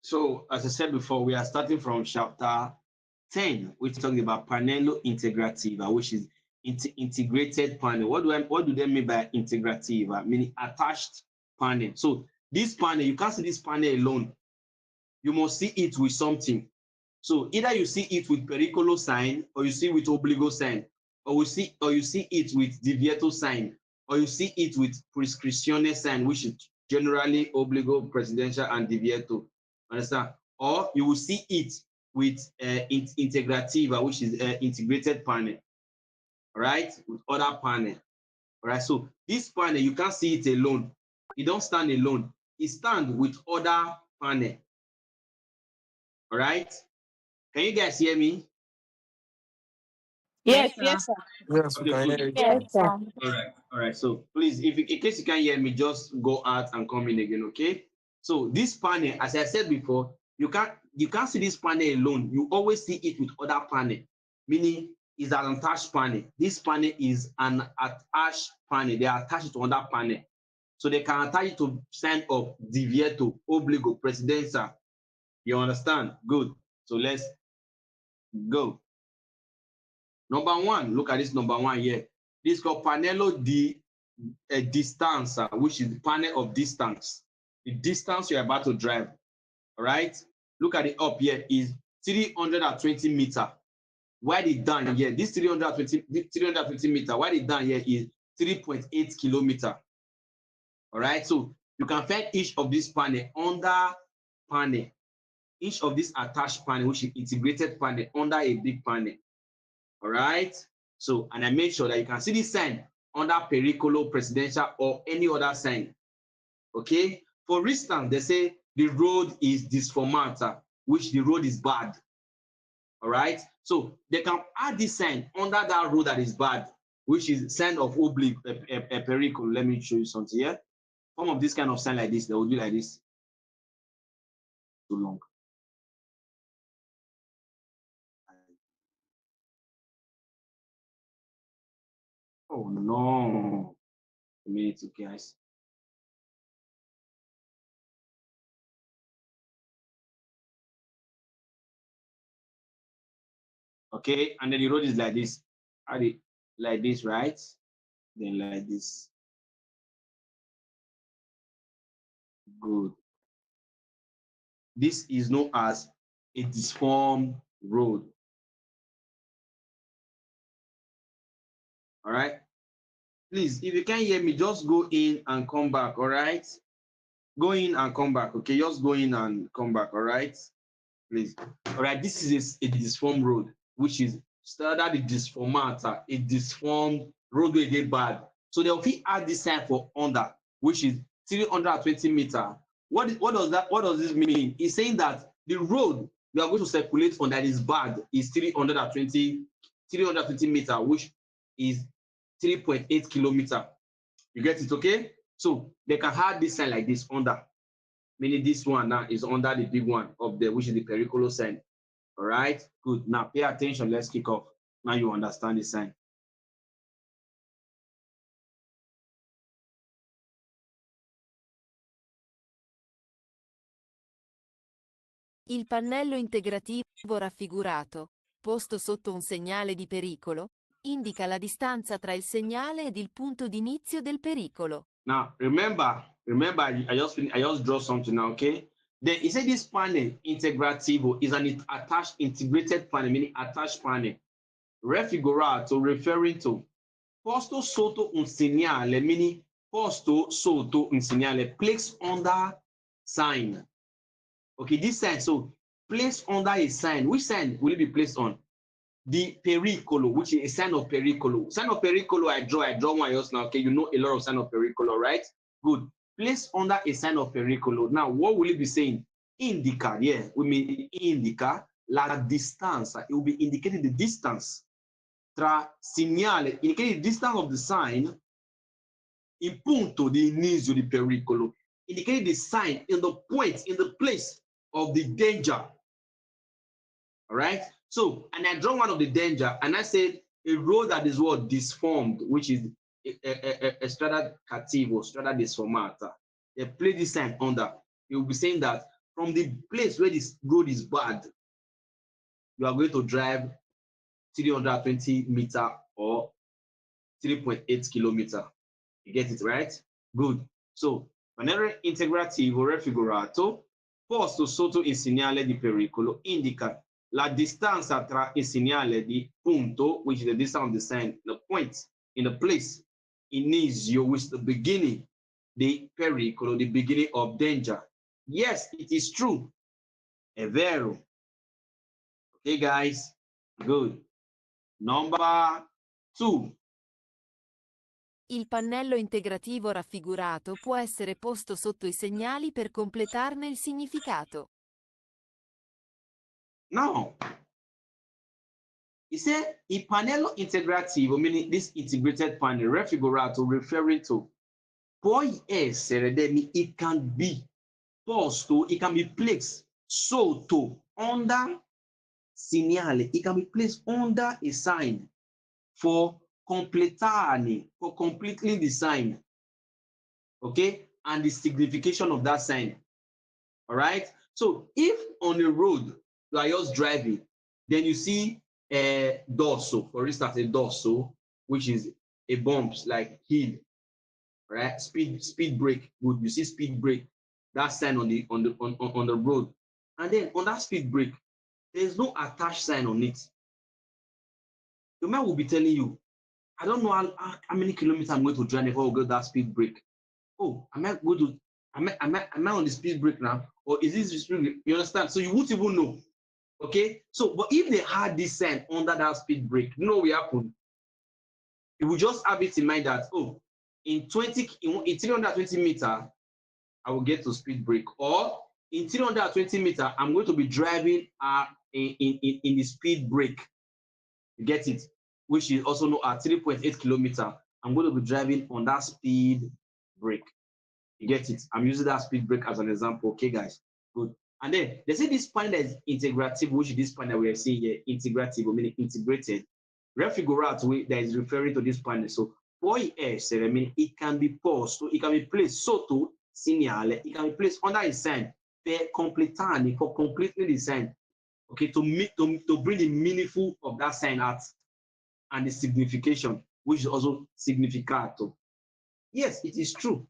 So, as I said before, we are starting from chapter 10, which is talking about panel integrativa, which is integrated panel. What do they mean by integrativa? Meaning attached panel. So this panel, you can't see this panel alone. You must see it with something. So either you see it with pericolo sign, or you see it with obligo sign, or you see it with divieto sign, or you see it with prescrizione sign, which is generally obligo, presidential, and divieto. Understand? Or you will see it with integrativa, which is integrated panel. Right? With other panel. Right? So this panel, you can't see it alone. It don't stand alone. It stands with other panel. All right? Can you guys hear me? Yes, Yes, sir. yes, Okay, good. Yes, sir. All right. So please, if in case you can't hear me, just go out and come in again, okay? So this panel, as I said before, you can't see this panel alone. You always see it with other panel, meaning it's an attached panel. This panel is an attached panel. They are attached to another panel. So they can attach it to sign of divieto, obligo, presidencia. You understand? Good. So let's go. Number one, look at this number one here. This is called panello di distanza, which is the panel of distance. The distance you're about to drive. All right. Look at it up here is 320 meter. Why the down here? This 320 meter. Why the down here is 3.8 kilometer. All right. So you can find each of these panel under panel. Each of these attached panel, which is integrated panel, under a big panel. All right. So, and I made sure that you can see this sign under pericolo, presidential, or any other sign. Okay. For instance, they say the road is disformata, which the road is bad. All right. So they can add this sign under that road that is bad, which is sign of oblique, a pericolo. Let me show you something here. Some of this kind of sign like this, they will do like this. Too long. Oh no. A minute, guys. Okay, and then the road is like this. Like this, right? Then like this. Good. This is known as a disformed road. All right. Please, if you can't hear me, just go in and come back. All right. Go in and come back. Okay, just go in and come back. All right. Please. All right. This is a disformed road, which is standard disformata, a disformed roadway get bad. So they'll add this sign for under, which is 320 meter. What does this mean? It's saying that the road we are going to circulate on that is bad is 320 meter, which is 3.8 kilometer. You get it, okay? So they can add this sign like this under, meaning this one now is under the big one up there, which is the pericolo sign. All right, good. Now pay attention. Let's kick off. Now you understand the sign. Il pannello integrativo raffigurato, posto sotto un segnale di pericolo, indica la distanza tra il segnale ed il punto di inizio del pericolo. Now remember, I just draw something now, okay? Then he said this panel integrativo is an attached integrated panel, meaning attached panel. Raffigurato, referring to posto sotto un segnale, meaning posto sotto un segnale, placed under sign. Okay, this sign, so placed under a sign. Which sign will it be placed on? The pericolo, which is a sign of pericolo. Sign of pericolo, I draw one else now. Okay, you know a lot of sign of pericolo, right? Good. Placed under a sign of pericolo. Now, what will it be saying? Indica, yeah, we mean indica la distanza. It will be indicating the distance. Tra segnale, indicating the distance of the sign. In punto di inizio di pericolo, indicating the sign in the point, in the place of the danger. All right. So, and I draw one of the danger, and I said a road that is what disformed, which is a strada cattivo, strada disformata. They play this sign under. It will be saying that from the place where this road is bad, you are going to drive 320 meter or 3.8 kilometer. You get it, right? Good. So, maniera integrativo raffigurato, posto sotto il segnale di pericolo, indica la distanza tra il segnale di punto, which is the distance of the sign, the point, in the place, inizio, which is the beginning, the pericolo, the beginning of danger. Yes, it is true. È vero. Okay, guys. Good. Number 2. Il pannello integrativo raffigurato può essere posto sotto i segnali per completarne il significato. Now, he said il pannello integrativo, meaning this integrated panel, raffigurato, referring to, può essere, that means it can be posto, it can be placed sotto, under segnale, it can be placed under a sign for completare, for completely the sign, okay, and the signification of that sign. All right. So if on the road you are just driving, then you see a dorso, for instance, a dorso, which is a bumps like hill, right? Speed brake. Good. You see speed brake. That sign on the road, and then on that speed brake, there is no attached sign on it. The man will be telling you, I don't know how many kilometers I'm going to drive before we get that speed brake. Oh, am I going to am I on the speed brake now? Or is this the speed brake? You understand? So you won't even know. Okay. So, but if they had this sign under that speed brake, you know what will happen? You will just have it in mind that, oh, in 320 meter, I will get to speed brake. Or in 320 meter, I'm going to be driving in the speed brake. You get it? Which is also known at 3.8 kilometer. I'm going to be driving on that speed brake. You get it? I'm using that speed brake as an example. Okay, guys. Good. And then they say this panel is integrative, which is this panel we are seeing here, integrative, meaning integrated. Raffigurato that is referring to this panel. So poi essere, meaning it can be posto, it can be placed sotto segnale, it can be placed under a sign per completare, for completely the sign. Okay, to bring the meaningful of that sign out and the signification, which is also significato. Yes, it is true.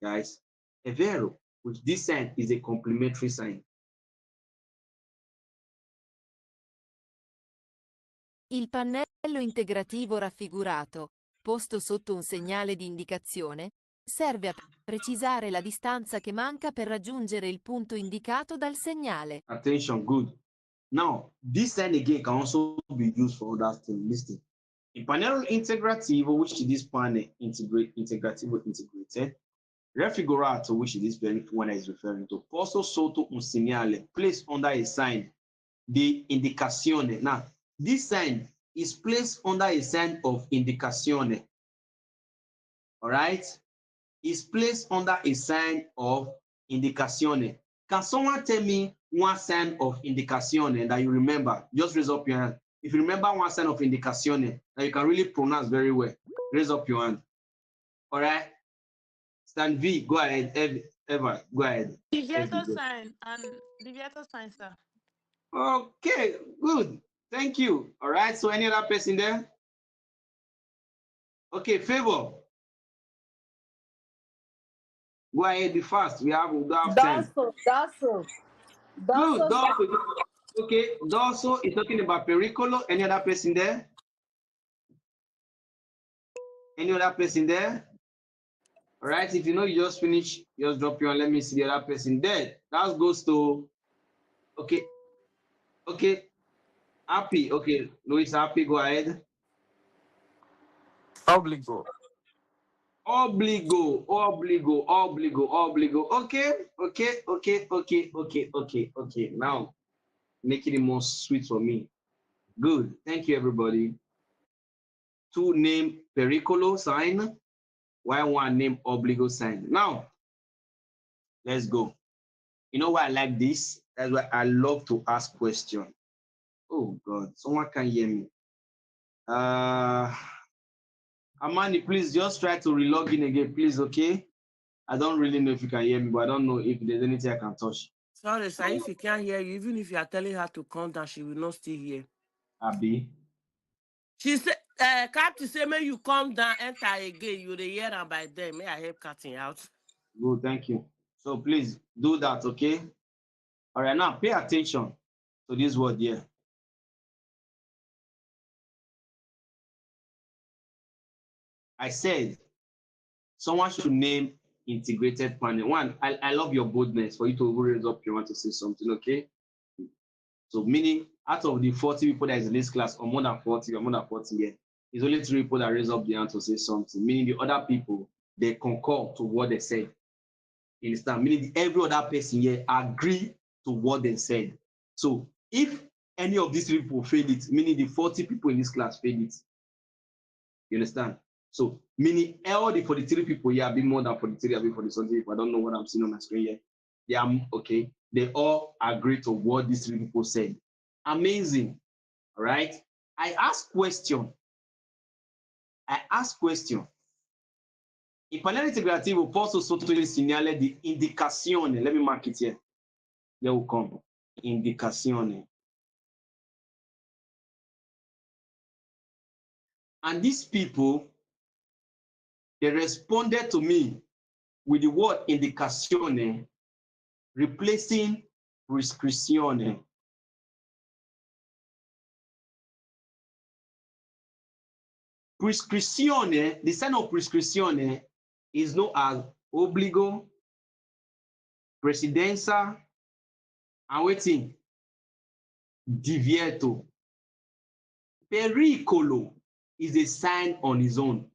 Guys, è vero, which this sign is a complementary sign. Il pannello integrativo raffigurato, posto sotto un segnale di indicazione, serve a precisare la distanza che manca per raggiungere il punto indicato dal segnale. Attention, good. Now, this sign again can also be used for other things. Listen. Il pannello integrativo, which is this panel integrativo integrated, raffigurato, which is this very one is referring to, posto sotto un segnale, placed under a sign, the indicazione. Now, this sign is placed under a sign of indicazione. All right? It's placed under a sign of indicazione. Can someone tell me one sign of indicazione that you remember? Just raise up your hand. If you remember one sign of indicazione that you can really pronounce very well, raise up your hand. All right? Stan V, go ahead. Eva, go ahead. Deviator sign and deviator sign, sir. Okay, good. Thank you. All right. So any other person there? Okay, Favor. Go ahead, be fast. We have time. Dorso. Good. Dorso. Okay, Dorso is talking about pericolo. Any other person there? Any other person there? All right. If you know you just finish, just drop you and let me see the other person there. That goes to. Okay. Okay. Happy. Okay, Luis, Happy. Go ahead. Obligo. Okay. Now, making it more sweet for me. Good. Thank you, everybody. Two name pericolo sign, while one name obligo sign. Now, let's go. You know why I like this? That's why I love to ask questions. Oh, God. Someone can hear me. Amani, please just try to relog in again, please, okay? I don't really know if you can hear me, but I don't know if there's anything I can touch. Sorry, sir. If you can't hear you, even if you are telling her to come down, she will not still hear. Abi. She said, Captain say, may you come down, enter again. You will hear her by then. May I help Captain out? Good, thank you. So please do that, okay? All right, now pay attention to this word here. I said someone should name integrated panel. One, I love your boldness for you to raise up. You want to say something, okay? So meaning out of the 40 people that is in this class, or more than 40, or more than 40 here, it's only 3 people that raise up the hand to say something. Meaning the other people, they concur to what they said. You understand? Meaning every other person here agree to what they said. So if any of these people fail it, meaning the 40 people in this class fail it. You understand? So meaning all the 43 people here have been more than 43, have been 40 something. I don't know what I'm seeing on my screen here. They are okay. They all agree to what these 3 people said. Amazing. All right. I ask question. Il panel integrativo posso sottolineare di indicazione. Let me mark it here. There will come. Indicazione. And these people, they responded to me with the word indicazione, replacing prescrizione. Prescrizione, the sign of prescrizione is known as obbligo, precedenza, and waiting, divieto. Pericolo is a sign on his own.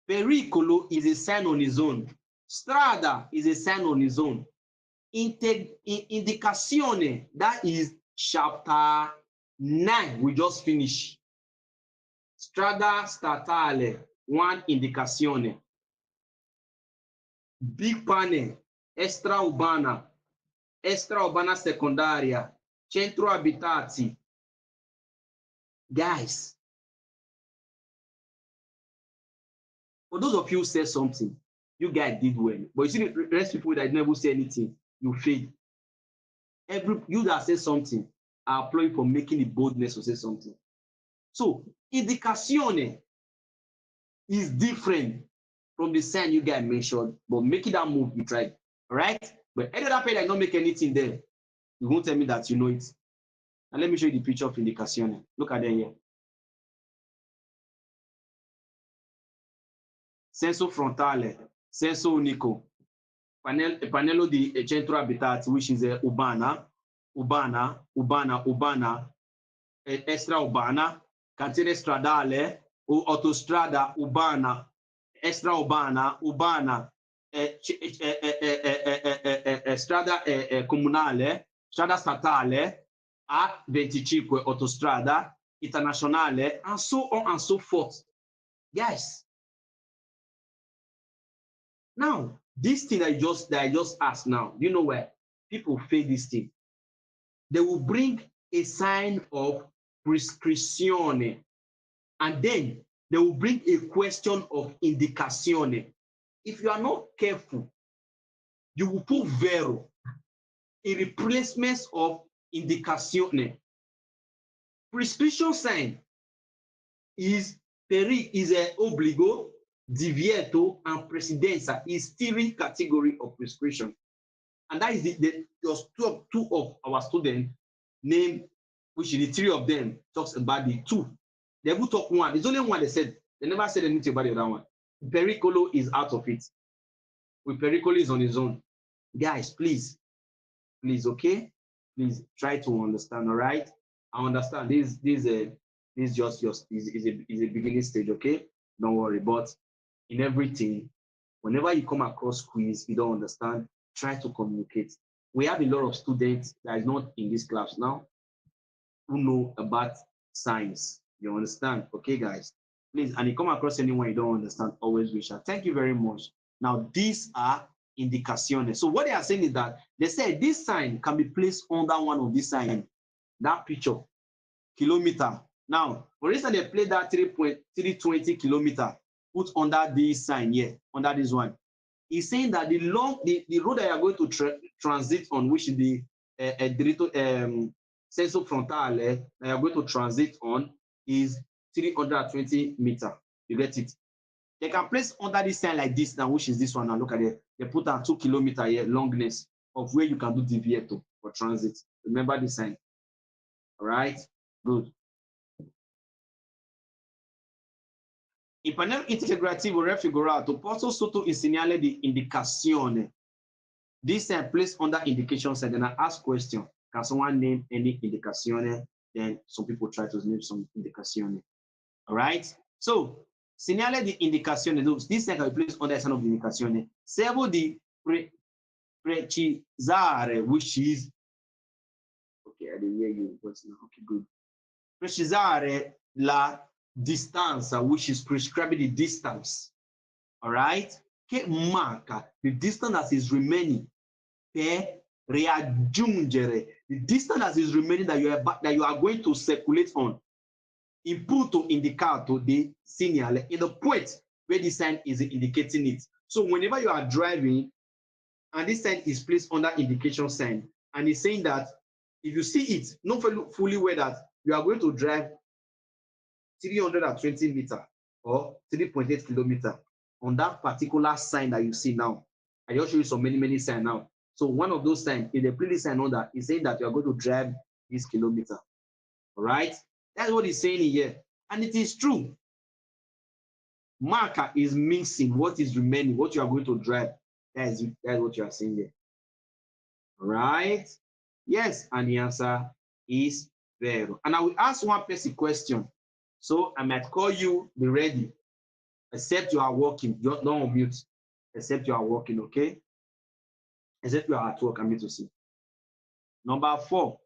Pericolo is a sign on his own. Strada is a sign on his own. Indicazione, that is chapter 9, we just finished. Strada statale, 1 indicazione. Big pane, extraurbana secondaria, centro abitati. Guys, for those of you who said something, you guys did well. But you see the rest people that never say anything, you failed. You that said something, I applaud you for making the boldness to say something. So, indicazione is different from the sign you guys mentioned, but making that move, you tried. All right? But any other person that don't make anything there, you won't tell me that you know it. And let me show you the picture of indicazione. Look at them here. Senso frontale, senso unico, pannello di centro abitati, which is urbana, extraurbana, cantiere stradale, autostrada urbana, extraurbana, strada comunale, strada statale, A25 autostrada, internazionale, and so on and so forth. Guys, now, this thing that I just asked now, you know where people fail this thing? They will bring a sign of prescrizione, and then they will bring a question of indicazione. If you are not careful, you will put vero in replacement of indicazione. Prescription sign is a obbligo, divieto, and precedenza is 3 category of prescription. And that is just two of our students named, which the 3 of them talks about the 2. They will talk 1. There's only 1 they said. They never said anything about the other one. Pericolo is out of it. With Pericolo is on his own. Guys, please, okay? Please try to understand, all right? I understand this is just is a beginning stage, okay? Don't worry, but in everything, whenever you come across quiz, you don't understand, try to communicate. We have a lot of students that is not in this class now who know about science. You understand? Okay, guys? Please, and you come across anyone you don't understand, always reach out. Thank you very much. Now, these are indicaciones. So what they are saying is that they say this sign can be placed under one of these signs. That picture, kilometer. Now, for instance, they play that 3.320 kilometer. Put under this sign here, under this one. is saying that the road that you are going to transit on, which is the diritto senso frontale that you are going to transit on, is 320 meters. You get it? They can place under this sign like this now, which is this one. Now look at it. They put a 2 kilometer here longness of where you can do deviato for transit. Remember this sign. All right, good. Il panel integrativo raffigurato posto sotto il segnale di indicazione. This sign placed under indication sign. Then I ask question. Can someone name any indicazione? Then some people try to name some indicazione. All right. So segnale di indicazione. This sign can be placed under the sign of indicazione. Servo di precisare, which is okay. I didn't hear you. Okay, good. Precisare la distanza, which is prescribing the distance. All right. Che marca the distance that is remaining per raggiungere, the distance that is remaining that you are going to circulate on. Il punto indicato di segnale in the point where the sign is indicating it. So whenever you are driving and this sign is placed under indication sign and it's saying that if you see it, not fully aware that you are going to drive 320 meters or 3.8 kilometers on that particular sign that you see now. I just show you so many signs now. So one of those signs, if they put this sign on that, is saying that you are going to drive this kilometer. All right? That's what he's saying here. And it is true. Marker is missing what is remaining, what you are going to drive. That's what you are saying here. All right? Yes, and the answer is vero. And I will ask one person question. So I might call you, be ready. Except you are working. Don't unmute. Except you are working, okay? Except you are at work, I'm going to see. Number 4.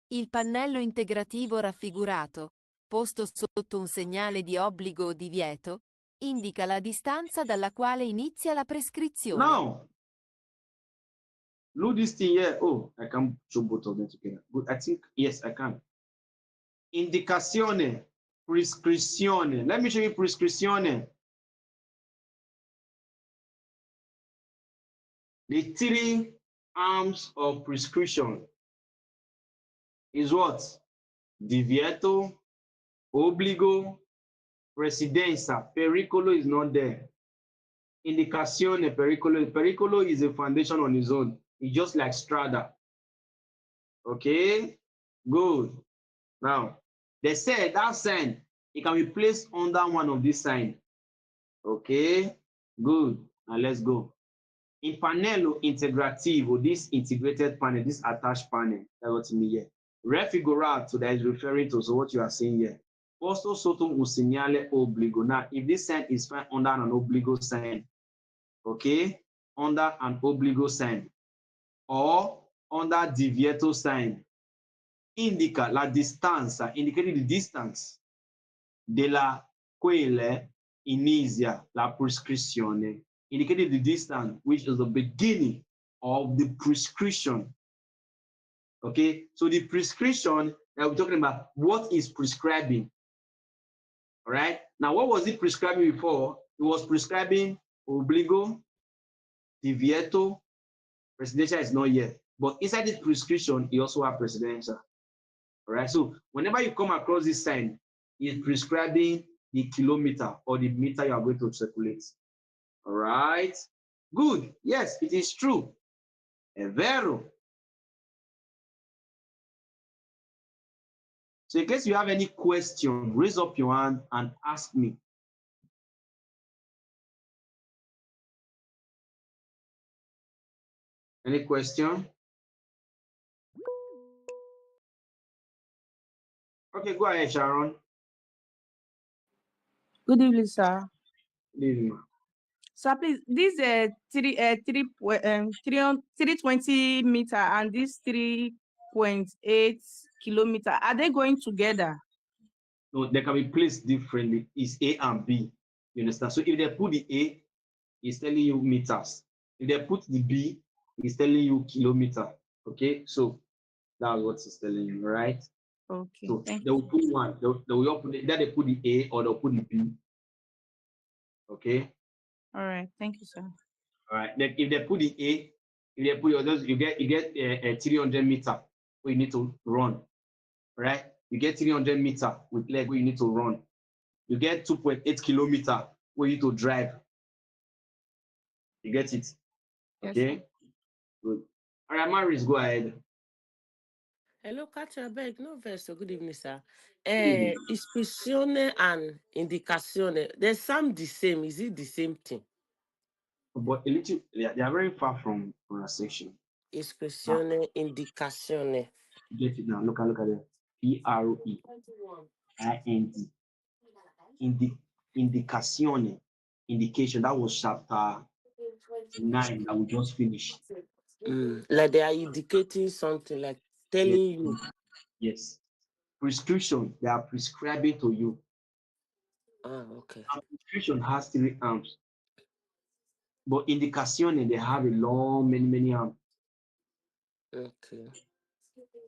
Il pannello integrativo raffigurato, posto sotto un segnale di obbligo o divieto, indica la distanza dalla quale inizia la prescrizione. Now, look this thing here. Oh, I can show both of them together. But I think, yes, I can. Indicazione, prescrizione. Let me show you prescrizione. The 3 arms of prescription is what? Divieto, obbligo, precedenza. Pericolo is not there. Indicazione, pericolo. Pericolo is a foundation on its own. It's just like strada. Okay, good. Now, they said that sign, it can be placed under one of these signs. Okay, good. Now let's go. In panello integrativo, this integrated panel, this attached panel, that's what me here. Raffigurato, that is referring to so what you are saying here. Posto sotto un segnale obbligo. Now, if this sign is found under an obbligo sign, okay, under an obbligo sign, or under divieto sign, indica la distanza, indicating the distance della quale inizia la prescrizione, indicating the distance which is the beginning of the prescription. Okay, so the prescription that we're talking about, what is prescribing? All right, now what was it prescribing before? It was prescribing obbligo, divieto, precedenza is not yet, but inside this prescription, you also have precedenza. All right, so whenever you come across this sign, it's prescribing the kilometer or the meter you are going to circulate. All right, good. Yes, it is true. È vero. So in case you have any question, raise up your hand and ask me. Any question? Okay, go ahead, Sharon. Good evening, sir. Good evening. So please, this 320 meter and this 3.8 kilometer, are they going together? No, they can be placed differently. It's A and B. You understand? So if they put the A, it's telling you meters. If they put the B, it's telling you kilometer. Okay, so that's what it's telling you, right? Okay. So they will put one. They will put the A or they'll put the B. Okay. All right. Thank you, sir. All right. Then if they put the A, if they put you get a 300 meter where you need to run, right? You get 300 meter with leg where you need to run. You get 2.8 kilometer where you need to drive. You get it? Yes, Okay. sir. Good. All right, Maris, go ahead. Hello, CaptainB. No verse. So good evening, sir. Good. Espressione and indicazione. They sound the same. Is it the same thing? But a little, they are very far from pronunciation. Now, Espressione, indicazione. get it now. Look at it. P-R-O-E-I-N-D. Indicazione. Indication. That was chapter 9 that we just finished. Like they are indicating something, like telling you. Yes. Prescription. They are prescribing to you. Okay. And prescription has 3 arms. But indicazione, they have a long, many arms. Okay.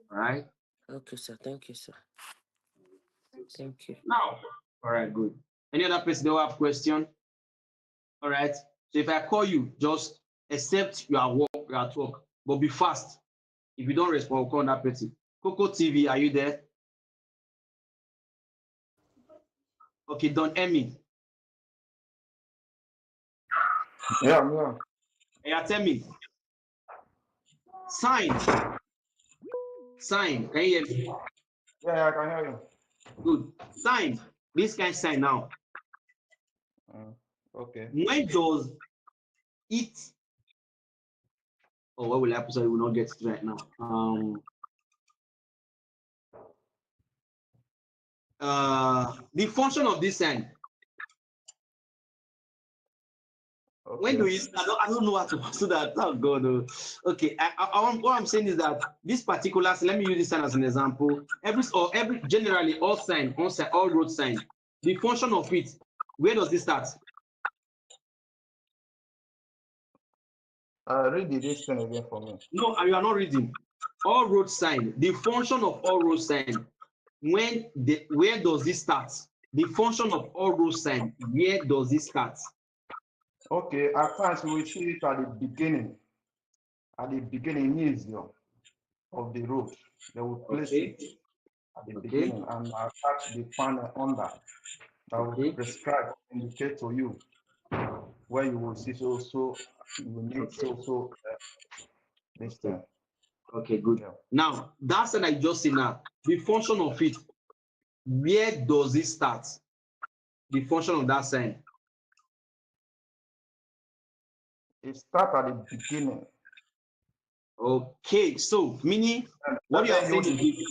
Right? Okay, sir. Thank you, sir. Thank you. Now, all right, good. Any other person that have question? All right. So if I call you, just accept you are at work, but be fast. If you don't respond, we'll call that person. Coco TV, are you there? Okay, Don Emmy. Yeah. Yeah, tell me. Sign. Sign. Can you hear me? Yeah, I can hear you. Good. Sign. This kind of sign now. Okay. When does it? Oh, what will happen? Sorry, we will not get it right now. The function of this sign. Okay. When do you? I don't know how to answer that. Oh God. Okay. What I'm saying is that this particular. Let me use this sign as an example. Generally all sign, all road sign. The function of it. Where does it start? Read this thing again for me. No, you are not reading. All road sign. The function of all road sign. Where does it start? The function of all road sign. Where does it start? Okay. At times we see it at the beginning. At the beginning of the road. They will place it at the beginning and attach the panel under that will prescribe, indicate to you where you will see so you will need this thing. Okay, good. Yeah. Now, that's what I just said now. The function of it, where does it start? The function of that sign. It starts at the beginning. Okay, so meaning what you are saying is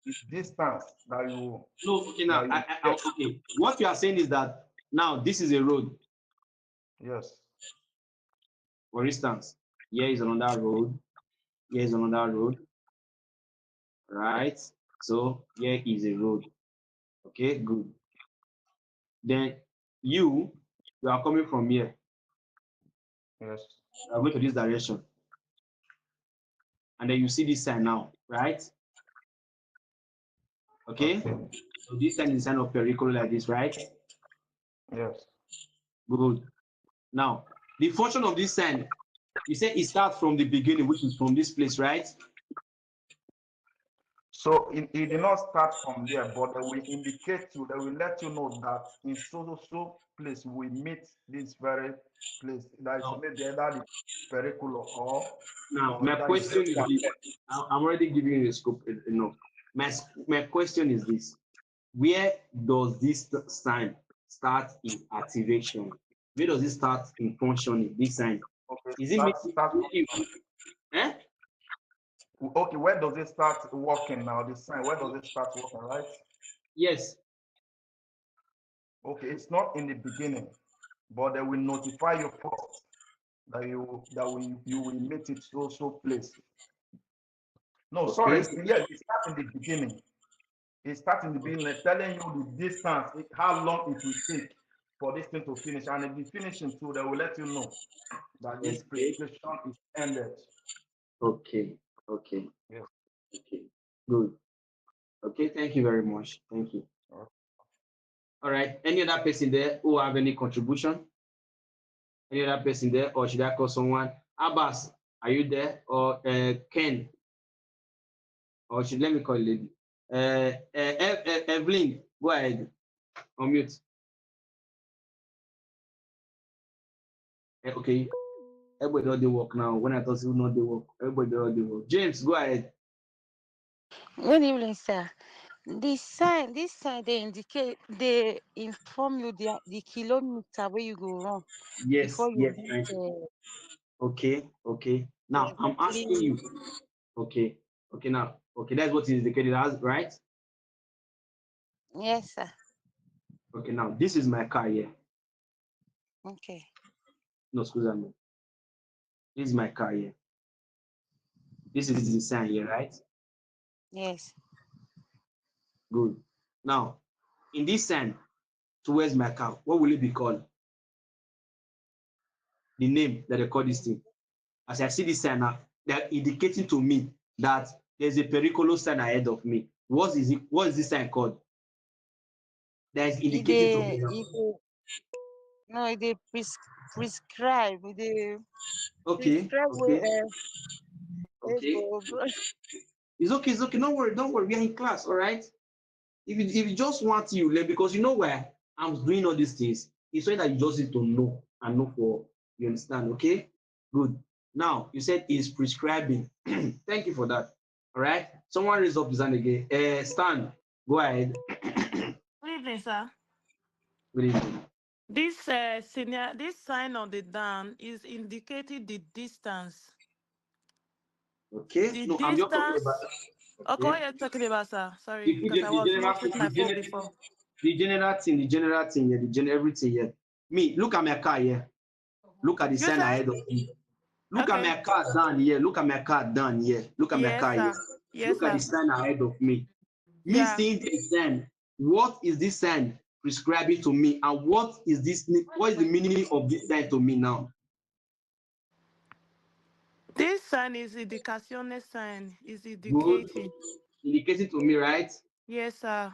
the distance that you. No, okay, now okay. What you are saying is that now this is a road. Yes. For instance, here is another road. Here is another road. Right? So here is a road. Okay, good. Then you are coming from here. Yes. You are going to this direction. And then you see this sign now, right? Okay? So this sign is sign of pericular like this, right? Yes. Good. Now, the function of this sign, you say it starts from the beginning, which is from this place, right? So it did not start from there, but they will indicate you, they will let you know that in so place we meet this very place. That is maybe either the pericular or. Now, my question is this. I'm already giving you the scope enough. My question is this. Where does this sign start in activation? Where does it start in functioning, this sign? Okay, Is it okay, where does it start working now? The sign, where does it start working, right? Yes. Okay, it's not in the beginning, but they will notify you first that you will meet it so place. No, sorry, yes, it starts in the beginning. It starts in the beginning, telling you the distance, how long it will take for this thing to finish. And if you finishing too, they will let you know that this prescription is ended. Okay. Okay. Yeah. Okay. Good. Okay. Thank you very much. Thank you. All right. Any other person there who have any contribution? Any other person there, or should I call someone? Abbas, are you there? Or Ken? Or should let me call a lady? Evelyn, go ahead. Unmute. Okay. Everybody know they work now. When I thought you know they work, everybody know they work. James, go ahead. Good evening, sir. This sign, they inform you the kilometer where you go run Yes, before you yes, reach thank you. Okay, okay. Now I'm asking exactly. you. Okay, okay. Now, okay, that's what is indicated as, right? Yes, sir. Okay, now this is my car here. Okay. No, excuse me. This is my car here. This is the sign here, right? Yes. Good. Now, in this sign towards my car, what will it be called? The name that they call this thing. As I see this sign now, they're indicating to me that there's a periculous sign ahead of me. What is it? What is this sign called? That is It indicating to they, me now. it they, no, they prescribe. They Okay, prescribe where okay, okay. go. It's okay, it's okay. Don't worry, don't worry. We are in class, all right? If you just want you learn, because you know why I'm doing all these things, it's so that you just need to know and know for you understand, okay? Good. Now you said is prescribing. Thank you for that. All right. Someone raise up his hand again. Stan, go ahead. Good evening, sir. Good evening. This this sign on the down is indicating the distance. Okay. The No, I'm just talking about. distance. Okay, what Okay. are you talking about, sir? Sorry, The, because the, I the was general not thing, with my phone before. the general thing, yeah, everything here. Me, look at my car here. Look at the You sign said? ahead of me. Look at Okay. my car down here. Look at my car down here. Look at my Yes, car here. sir. Yes, Look at the sir. sign ahead of me. Me Yeah. seeing this sign, what is this sign prescribing to me? And what is this? What is the meaning of this sign to me now? This sign is indication sign. Is Good. indicating. Indicating to me, right? Yes, sir.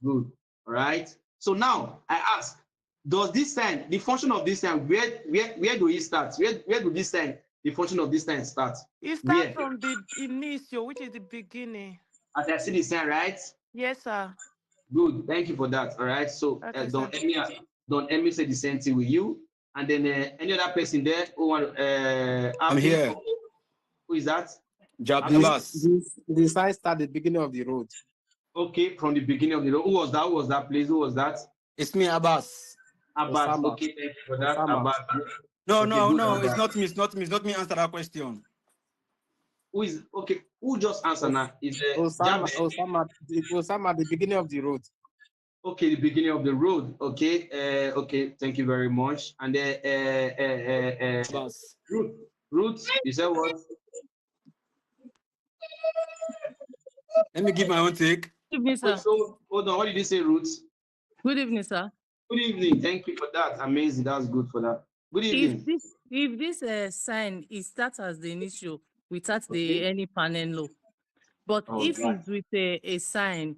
Good. All right. So now I ask, does this sign, the function of this sign, where do it start? Where do this sign, the function of this sign start? It starts Where? from the initial, which is the beginning. As I see the sign, right? Yes, sir. Good. Thank you for that. All right. So Okay, sir. don't Emmy say the same thing with you. And then any other person there who want I'm here. who is that? Jablas. The sign start at the beginning of the road. Okay, from the beginning of the road. Who was that? Who was that, please? Who was that? It's me, Abbas. Abbas. Osama. Okay, thank you for that. Osama. Abbas. No, Okay, no, good, no, it's Abbas. not me. It's not me. It's not me. Answer that question. Who is okay? Who just answer now? Is Osama, Jabez? Osama at the beginning of the road. Okay, the beginning of the road. Okay, okay, thank you very much. And then Abbas. Ruth, you said what? Let me give my own take. Good evening, sir. Wait, so hold on. What did you say, Ruth? Good evening, sir. Good evening. Thank you for that. Amazing. That's good for that. Good evening. If this sign it starts as the initial without Okay. any panel low, but All if right. it's with a sign,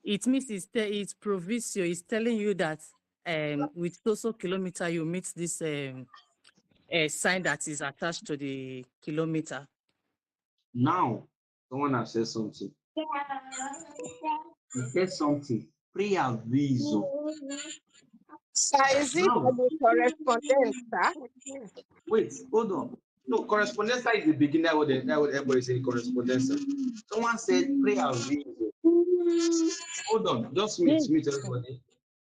it means it's proviso. It's telling you that with so kilometer you meet this a sign that is attached to the kilometer. Now, someone has said something. He said something. Preaviso. Sir, is it Now, the correspondence, sir? wait, hold on. No, correspondence is the beginning. That would everybody say correspondence. Someone said preaviso. Hold on, just mute everybody.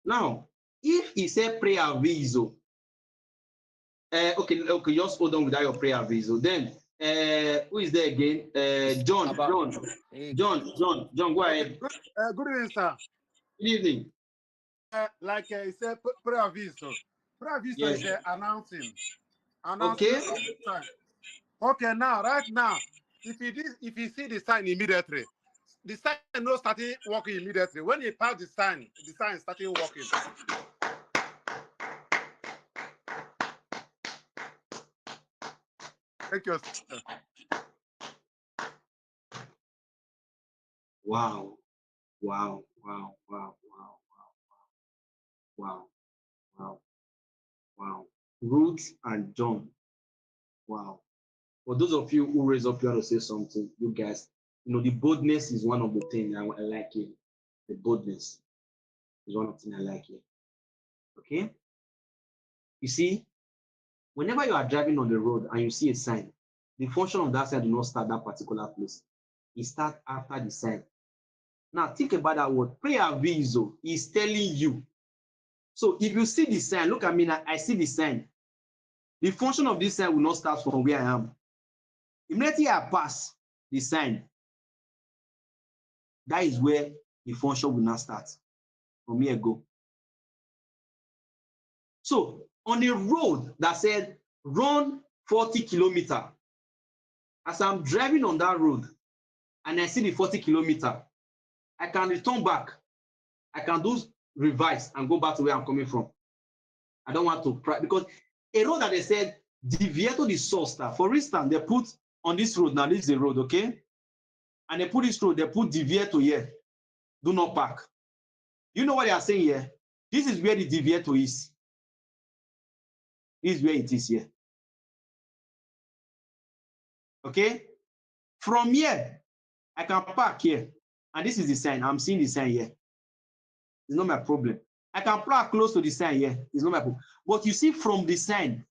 Now, if he said preaviso, okay, just hold on without your preaviso. Then, who is there again? John, go ahead. Good evening, sir. Good evening. Like I said, preaviso. Preaviso Yes. is announcing. Okay. Of the sign. Okay, now, right now, if you see the sign immediately, the sign not starting working immediately. When you pass the sign starting working. Thank you, sir. Wow. Wow. Wow. Wow. Wow. Wow. Wow. Wow. Wow. Ruth and John. Wow. For those of you who raise up here to say something, you guys, you know, the boldness is one of the things I like here. The boldness is one of the things I like here. Okay? You see, whenever you are driving on the road and you see a sign, the function of that sign do not start that particular place. It starts after the sign. Now, think about that word. Preaviso is telling you. So if you see the sign, look at me now, I see the sign. The function of this sign will not start from where I am. Immediately I pass the sign, that is where the function will not start. From here go. So on a road that said run 40 kilometers, as I'm driving on that road and I see the 40 kilometers, I can return back. I can do reverse and go back to where I'm coming from. I don't want to, because a road that they said Divieto di sosta. For instance, they put on this road, now this is the road, okay? And they put this road, they put Divieto here. Do not park. You know what they are saying here? This is where the Divieto is. This is where it is here. Okay? From here, I can park here. And this is the sign. I'm seeing the sign here. It's not my problem. I can park close to the sign here. It's not my problem. But you see, from the sign,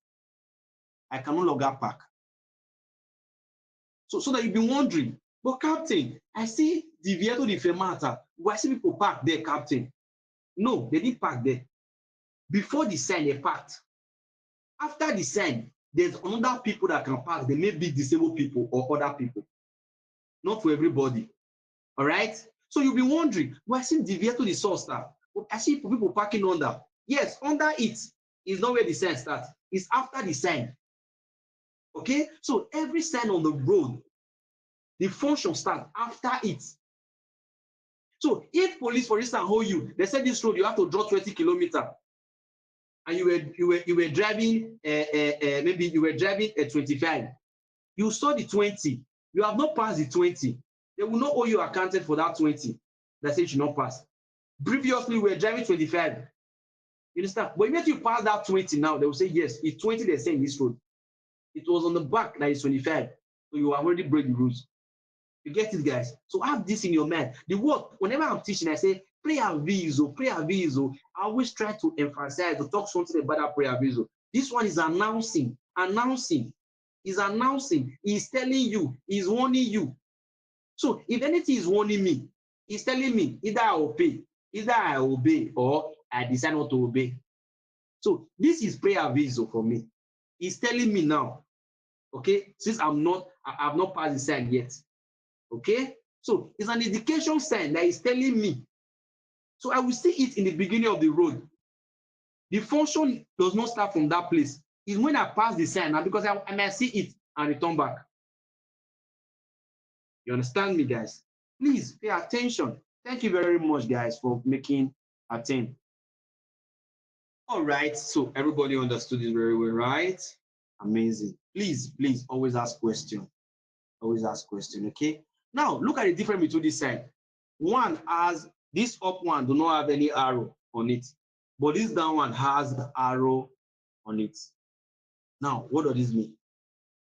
I can no longer park. So that you've been wondering, but Captain, I see Divieto di Fermata. Why see people park there, Captain? No, they didn't park there. Before the sign, they parked. After the sign, there's other people that can park. They may be disabled people or other people. Not for everybody. All right? So you'll be wondering, well, I see Divieto di Sosta. I see people parking under. Yes, under it is not where the sign starts. It's after the sign. Okay? So every sign on the road, the function starts after it. So if police, for instance, hold you, they said this road, you have to draw 20 kilometers. And you were driving, maybe you were driving at 25. You saw the 20. You have not passed the 20. They will not owe you accounted for that 20. That says you should not pass. Previously, we were driving 25. You understand? But immediately you pass that 20 now, they will say, yes, it's 20 they're saying this road. It was on the back that is 25. So you have already break the rules. You get it, guys? So have this in your mind. The word, whenever I'm teaching, I say, preaviso, preaviso. I always try to emphasize, to talk something about that preaviso. This one is announcing, is announcing, he's telling you, he's warning you. So if anything is warning me, he's telling me, either I obey, or I decide not to obey. So this is preaviso for me. He's telling me now, okay, since I've not passed the sign yet. Okay, so it's an indication sign that is telling me. So I will see it in the beginning of the road. The function does not start from that place. It's when I pass the sign now, because I may see it and return back. You understand me, guys? Please pay attention. Thank you very much, guys, for making attention. All right, so everybody understood it very well, right? Amazing. Please always ask questions. Always ask questions, okay? Now, look at the difference between this side. One has, this up one do not have any arrow on it, but this down one has arrow on it. Now, what does this mean?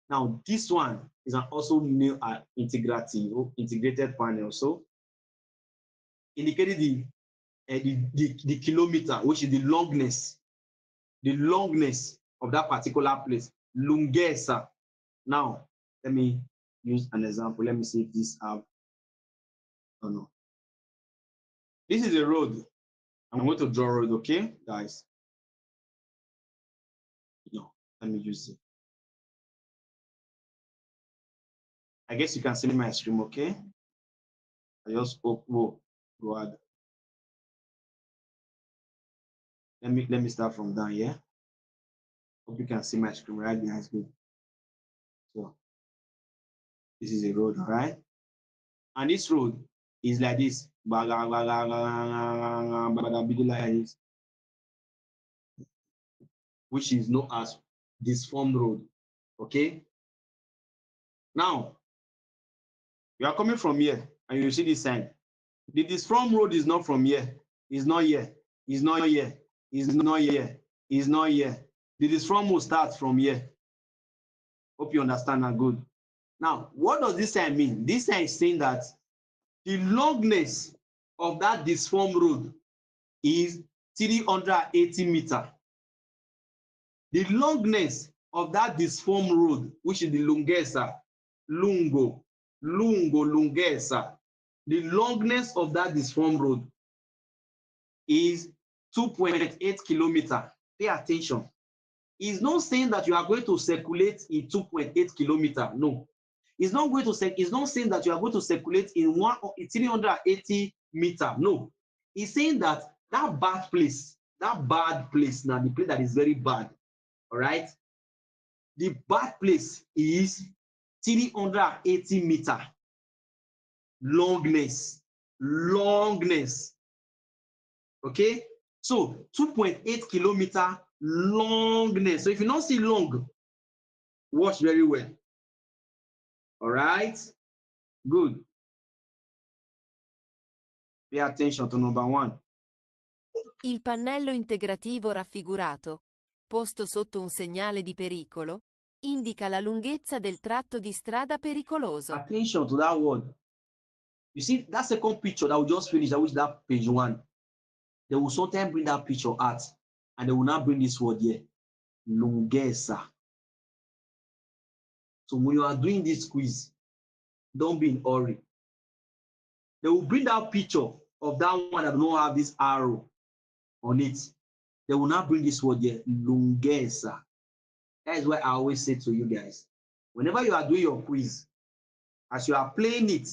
Now, this one is an also new integrated panel, so indicating the kilometer, which is the longness of that particular place, lunghezza. Now, let me use an example. Let me see if this have, oh no. This is a road. I'm going to draw a road, okay, guys? No, let me use it. I guess you can see my screen, okay? I just spoke, go ahead. Let me start from down here. Hope you can see my screen right behind me. So this is a road, all right? And this road is like this. Which is known as disformed road. Okay? Now, you are coming from here and you see this sign. The disformed road is not from here. It's not here. It's not here. It's not here. It's not here. The disform starts from here. Hope you understand that good. Now, what does this sign mean? This sign is saying that the longness of that disform road is 380 meters. The longness of that disform road, which is the longessa, longessa, the longness of that disform road is 2.8 kilometers. Pay attention. It's not saying that you are going to circulate in 2.8 kilometers. No. It's not saying that you are going to circulate in 380 meters. No. It's saying that bad place now, the place that is very bad, all right? The bad place is 380 meters. Longness. Okay? So 2.8 kilometers longness. So if you don't see long, watch very well. All right? Good. Pay attention to number 1. Il pannello integrativo raffigurato, posto sotto un segnale di pericolo, indica la lunghezza del tratto di strada pericoloso. Attention to that word. You see, that second picture that we just finished, that was that page 1. They will sometimes bring that picture out, and they will not bring this word here. Lunghezza. So when you are doing this quiz, don't be in a hurry. They will bring that picture of that one that don't have this arrow on it. They will not bring this word here, lunghezza. That is why I always say to you guys, whenever you are doing your quiz, as you are playing it,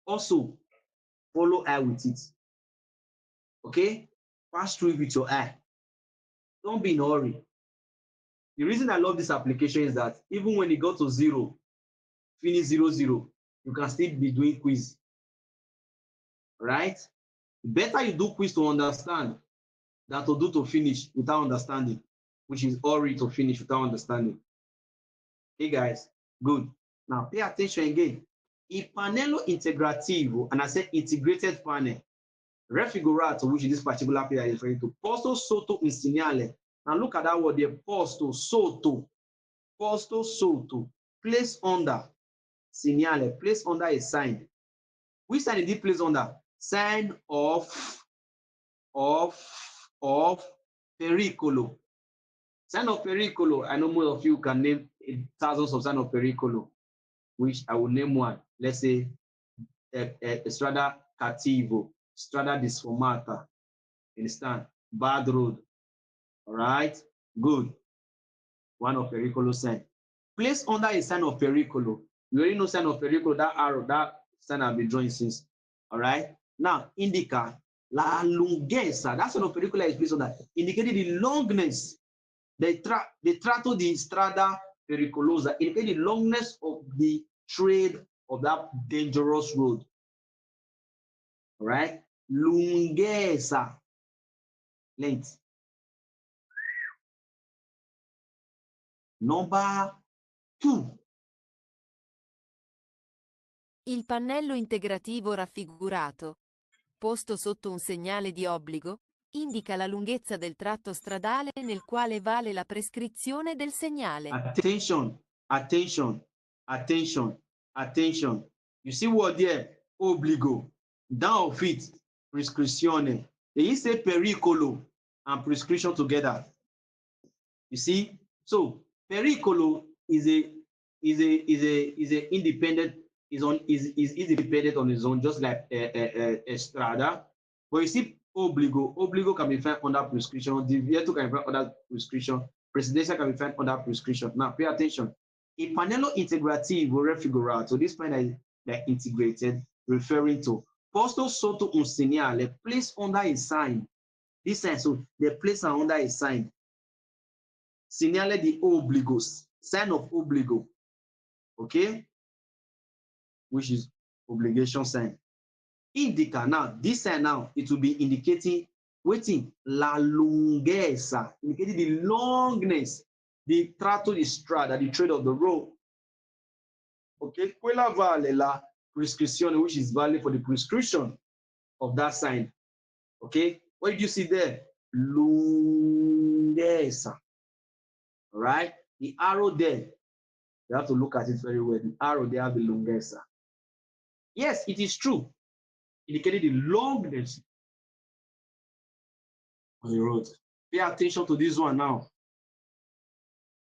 also follow eye with it. Okay? Pass through it with your eye. Don't be in a hurry. The reason I love this application is that even when you go to 0, finish 0, 0, you can still be doing quiz. Right? Better you do quiz to understand than to do to finish without understanding, which is hurry to finish without understanding. Hey guys, good. Now pay attention again. Il pannello integrativo, and I said integrated panel, raffigurato, which is this particular player is referring to, posto sotto un segnale. Now look at that word there, posto sotto, place under, segnale, place under a sign. Which sign is it placed under? Sign of pericolo. Sign of pericolo. I know most of you can name thousands of signs of pericolo, which I will name one. Let's say strada cattivo, strada disformata. Understand? Bad road. All right, good. One of pericolo sign. Place under a sign of pericolo. You already know sign of pericolo, that arrow, that sign I've been drawing since. All right. Now, indica la lunghezza. That sign of pericolo is placed on that, indicating the longness. The tratto di strada pericolosa, indicating the longness of the trade of that dangerous road. All right. Lunghezza. Length. Number 2. Il pannello integrativo raffigurato, posto sotto un segnale di obbligo, indica la lunghezza del tratto stradale nel quale vale la prescrizione del segnale. Attention, attention, attention, attention. You see what there? Obbligo. Down of it, prescrizione. They say pericolo and prescription together. You see? So pericolo is independent, is independent on its own, just like a strada. But you see, obbligo can be found under prescription, divieto can be found under prescription, presidenza can be found under prescription. Now pay attention. Il pannello integrativo raffigurato, this panel that integrated, referring to posto sotto un segnale, placed under a sign. This sign, so they place under a sign. Segnale di obligos, sign of obbligo, okay, which is obligation sign. Indica, now this sign now, it will be indicating waiting la lunghezza, indicating the longness, the tratto di strada, the trade of the road. Okay, quella vale la prescrizione, which is valid for the prescription of that sign. Okay, what did you see there? Lunghezza. All right, the arrow there, you have to look at it very well. The arrow there have the longessa. Yes, it is true, indicating the longness on the road. Pay attention to this one now.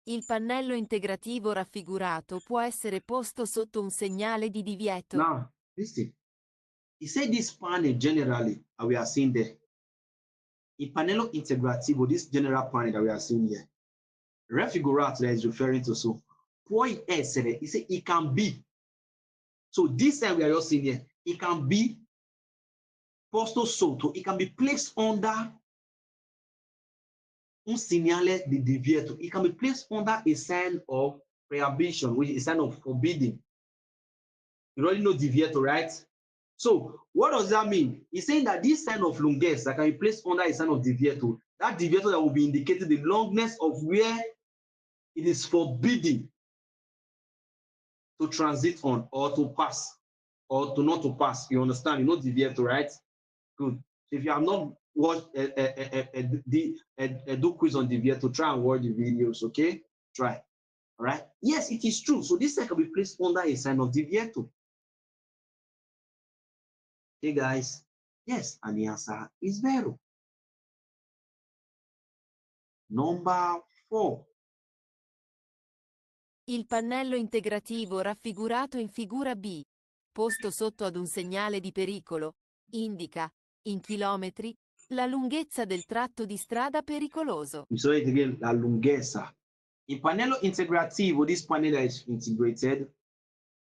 Il pannello integrativo raffigurato può essere posto sotto un segnale di divieto. Now, listen. He said this panel generally, and we are seeing there. Il pannello integrativo, this general panel that we are seeing here, raffigurato that is referring to, so può essere, he said it can be. So this time we are just seeing here, it can be posto sotto, it can be placed under un segnale di divieto. It can be placed under a sign of prohibition, which is a sign of forbidding. You already know divieto, right? So what does that mean? He's saying that this sign of longess can be placed under a sign of divieto. That divieto that will be indicating the longness of where it is forbidden to transit on or to pass or to not to pass. You understand? You know divieto, right? Good. So if you have not watched a do quiz on divieto, try and watch the videos, okay? Try. All right. Yes, it is true. So this sign can be placed under a sign of divieto. Hey guys, yes, and the answer is vero. Number 4. Il pannello integrativo raffigurato in figura B, posto sotto ad un segnale di pericolo, indica, in chilometri, la lunghezza del tratto di strada pericoloso. We saw it again, la lunghezza. Il pannello integrativo, this panel that is integrated,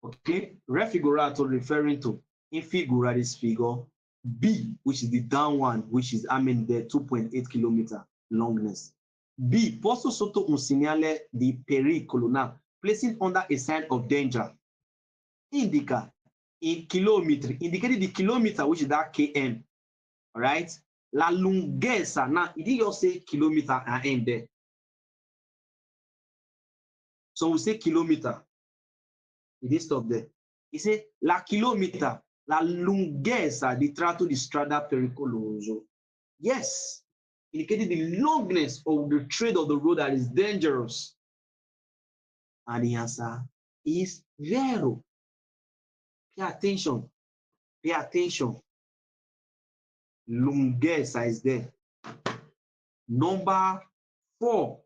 okay, raffigurato referring to in figura, this figure, B, which is the down one, which is, I mean, the 2.8 kilometer longness. B, posto sotto un segnale di pericolo. Now, placing under a sign of danger. Indica in kilometri, indicating the kilometer, which is that km. All right. La lunghezza. Now, it did just say kilometer and end there. So we say kilometer. It did stop there. It say la chilometer, la lunghezza di tratto di strada pericoloso. Yes, indicating the longness of the trade of the road that is dangerous. And the answer is vero. Pay attention. Pay attention. Lunghezza is there. Number 4.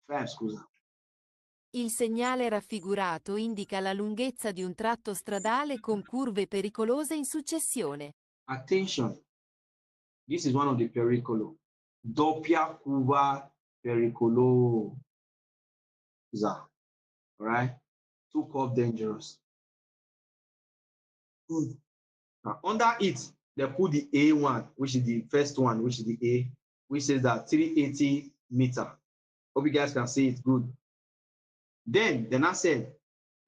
5, scusa. Il segnale raffigurato indica la lunghezza di un tratto stradale con curve pericolose in successione. Attention. This is one of the pericolo. Doppia curva pericolosa. All right? 2 curve dangerous. Good. Now, under it, they put the A1, which is the first one, which is the A, which says that 380 meter. Hope you guys can see it good. Then I said,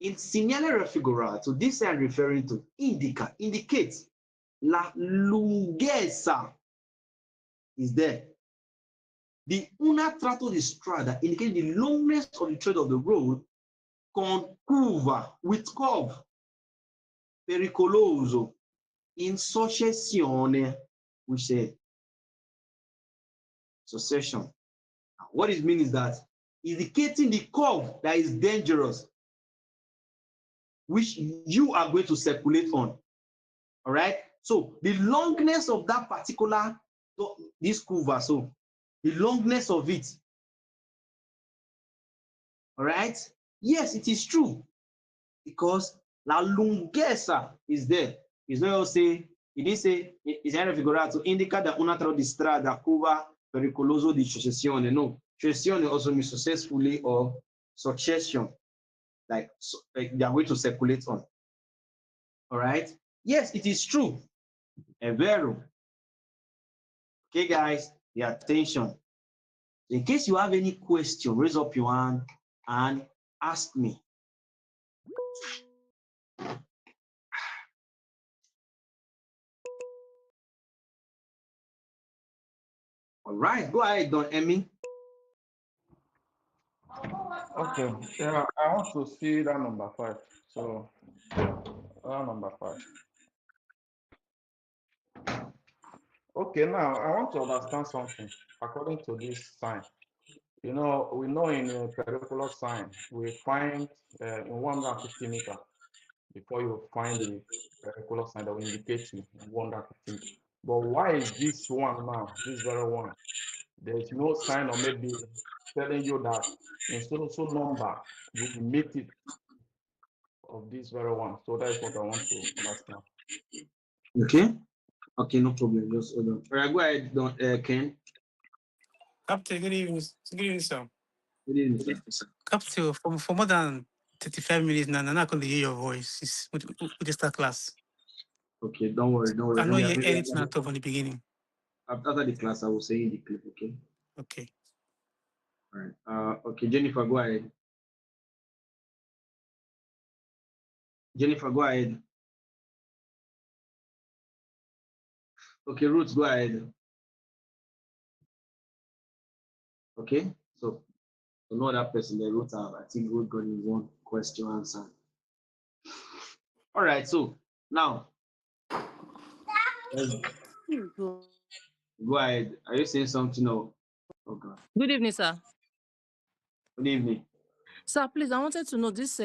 in segnale raffigurato, this I'm referring to indicates la lunghezza is there. The una tratto di strada indicates the longness of the trade of the road con curva, with curve, pericoloso, in successione, we say succession. What it means is that indicating the curve that is dangerous, which you are going to circulate on. All right. So the longness of that particular, this curve, so the longness of it. All right. Yes, it is true, because la lunghezza is there. It's not say, it didn't say, it's raffigurato, indica da una tratto di strada curva pericoloso di successione. No, successione also means successfully or succession, like they are going to circulate on. All right. Yes, it is true. È vero. Okay, guys, pay attention. In case you have any question, raise up your hand and ask me. All right, go ahead, Don Emmy. Okay. Yeah, I want to see that number 5. So number 5. Okay, now I want to understand something according to this sign. You know, we know in a pericular sign, we find in 150 meters before you find the pericular sign that will indicate you in 150 meters. But why is this one now, this very one? There is no sign or maybe telling you that in so number you will meet it of this very one. So that is what I want to understand. Okay. Okay, no problem. Just hold on. All right, go ahead, Ken. Captain, good evening. Good evening, sir. Good evening, sir. Captain, for more than 35 minutes now, I'm not going to hear your voice. It's with the start class. Okay, don't worry, don't worry. I know you hear anything at all from the beginning. After the class, I will say in the clip, okay? Okay. All right. Okay, Jennifer, go ahead. Jennifer, go ahead. Okay, Ruth, go ahead. Okay, so no other person, the Ruth have, I think Ruth got in one question answer. All right, so now, go ahead. Are you saying something? No. Okay. Good evening, sir. Good evening. Sir, please, I wanted to know this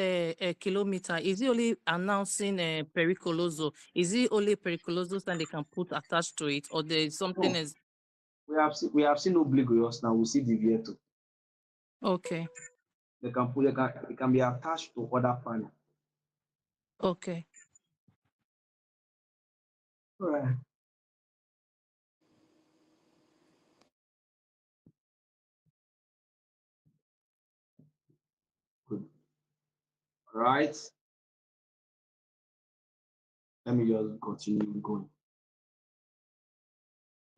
kilometer, is it only announcing pericoloso? Is it only pericoloso that they can put attached to it, or there is something else? We have seen oblivious now. We see deviator. Okay. They can be attached to other panel. Okay. All right. Good. All right. Let me just continue going.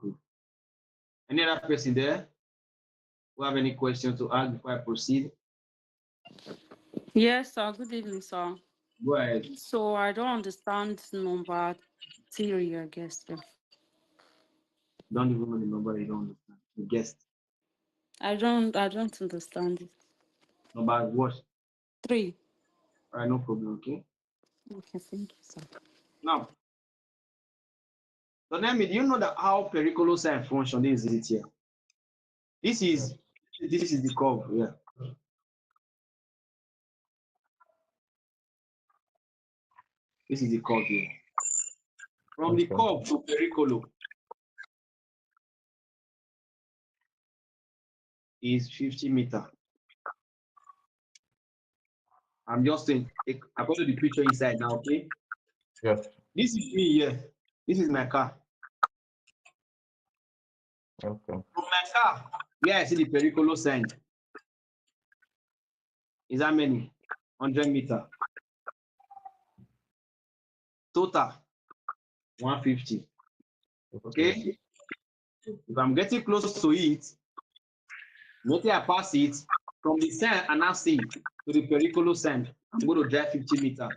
Good. Any other person there who have any questions to ask before I proceed? Yes, sir. Good evening, sir. Go ahead. So I don't understand number 3, I guess. Don't even know the number, you don't understand. You guessed. I don't understand it. Number what? 3. All right, no problem, okay? Okay, thank you, sir. Now, so let me, do you know that how pericular sign function is it here? This is the curve, yeah. This is the curve here. From the curve to pericular is 50 meters. I'm just saying, according to the picture inside now, okay? Yes. This is me here. This is my car. Okay. From my car, where I see the pericular sign is how many? 100 meters. Total 150. Okay? If I'm getting close to it, nothing I pass it from the sign and now see to the pericular sign, I'm going to drive 50 meters.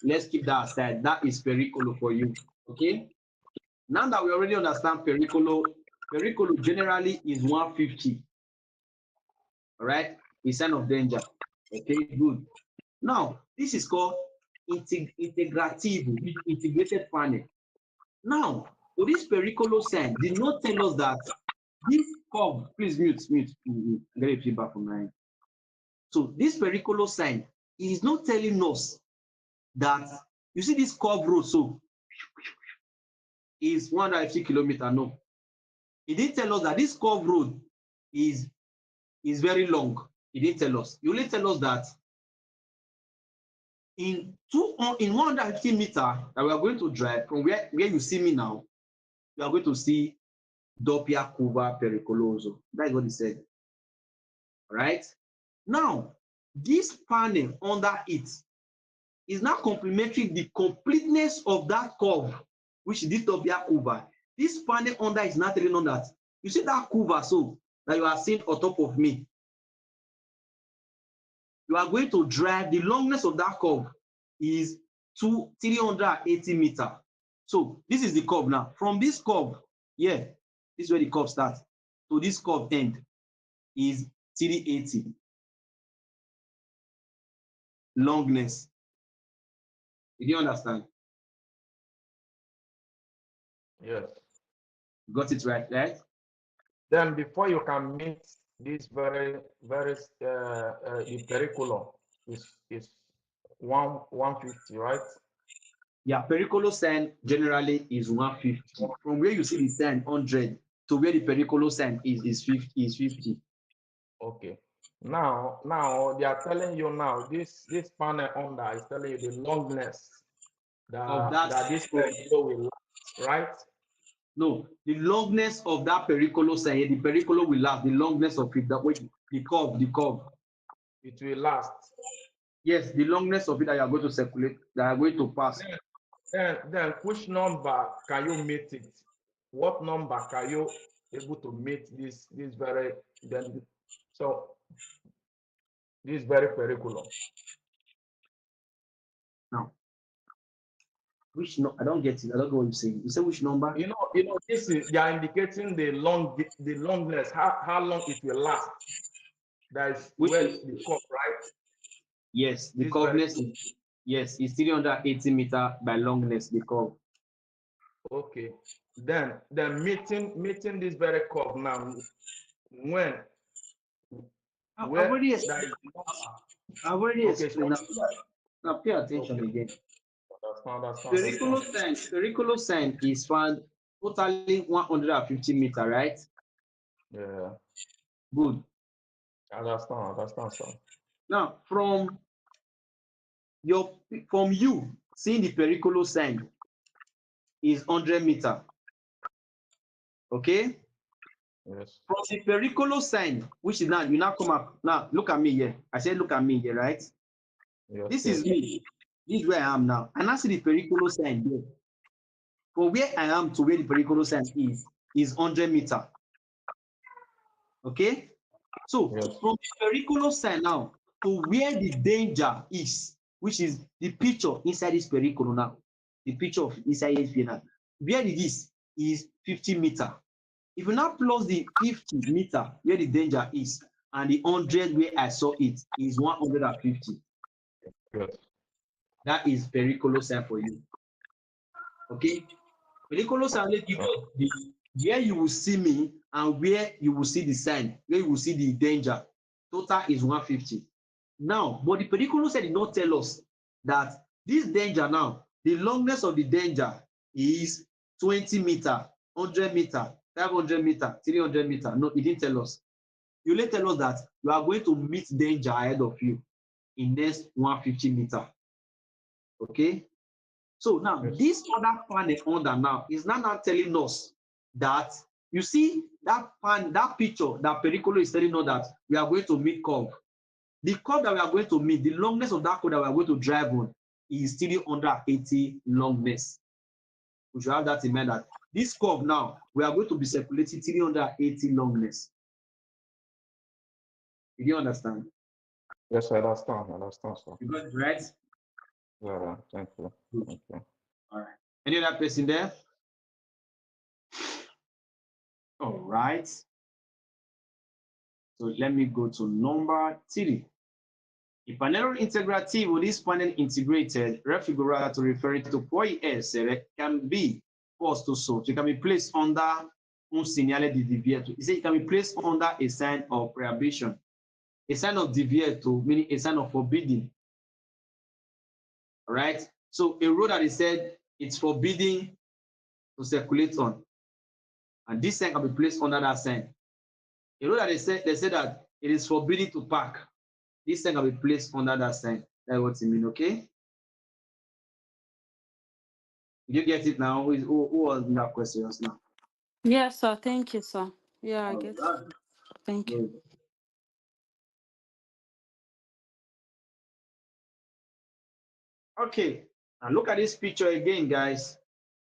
Let's keep that aside. That is pericular for you. Okay? Now that we already understand pericular generally is 150. All right? A sign of danger. Okay, good. Now, this is called integrative, integrated panel. Now, so this pericular sign did not tell us that this curve, please mute. Get a feedback from my end. So this pericular sign is not telling us that, you see this curve road, so is 150 kilometers. No. It didn't tell us that this curve road is very long. It didn't tell us. It only tell us that in 150 meters that we are going to drive from where you see me now, we are going to see doppia curva pericoloso. That is what he said. All right. Now, this panel under it is now complementary the completeness of that curve, which is this doppia curva. This panel under is not telling on that. You see that curve so that you are seeing on top of me. You are going to drive, the longness of that curve is 380 meters. So this is the curve now. From this curve, yeah, this is where the curve starts. So this curve end is 380. Longness. Did you understand? Yes. Got it right, right? Then before you can meet this very the periculum is 150, right? Yeah, pericular sign generally is 150. From where you see the sign 100 to where the pericular sign is 50. Okay. Now they are telling you now this panel under is telling you the longness Of that this pericular will last, right? No, the longness of that pericular sign, the pericular will last. The longness of it, that way, the curve. It will last. Yes, the longness of it that you are going to circulate, that are going to pass. Then which number can you meet it? What number can you able to meet this very this very periculum? Now, which no, I don't get it. I don't know what you're saying. You say which number? You know, this is they are indicating the longness, how long it will last. That is where the curve, right? Yes, the curveness is, yes, it's 380 meter by longness, the curve. Okay. Then meeting this very curve now, when I've where already that is explained. Now pay attention again. Pericular sign is found totally 150 meter, right? Yeah. Good. Understand, sir. Now from you seeing the pericular sign is 100 meter. Okay? Yes. From the pericular sign, which is now, you now come up. Now look at me here. I said look at me here, right? Yes, this is me. This is where I am now. And I see the pericular sign here. From where I am to where the pericular sign is 100 meter. Okay? So from the pericular sign now to where the danger is, which is the picture inside this pericular now, the picture of inside here now, where this is 50 meter. If you now plus the 50 meter where the danger is and the 100 where I saw it is 150. Good. That is pericular sign for you. Okay? Pericular sign will give you where you will see me and where you will see the sign, where you will see the danger. Total is 150. Now, but the pericular sign did not tell us that this danger now, the longness of the danger is 20 meter, 100 meter, 500 meter, 300 meter. No, it didn't tell us. You only tell us that you are going to meet danger ahead of you in next 150 meter. Okay? So now this other panel under now is now telling us that you see that picture that pericular is telling us that we are going to meet curve. The curve that we are going to meet, the longness of that curve that we are going to drive on is still under 80 longness. We should have that in mind that this curve now, we are going to be circulating 380 longness. Did you understand? Yes, I understand, sir. You got it right? Yeah, thank you. Thank you. All right. Any other person there? All right. So let me go to number 3. Il pannello integrativo, this panel integrated raffigurato riferito può essere, can be posto sotto, it can be placed under un segnale di divieto. It says it can be placed under a sign of prohibition. A sign of divieto, meaning a sign of forbidding. All right? So a road that is said it's forbidden to circulate on. And this sign can be placed under that sign. A road that they say that it is forbidden to park. This sign can be placed under that sign. That's what it means, okay? Did you get it now? Who was in that question just now? Yes, sir. Thank you, sir. Yeah, I get it. Thank you. Okay, and look at this picture again, guys.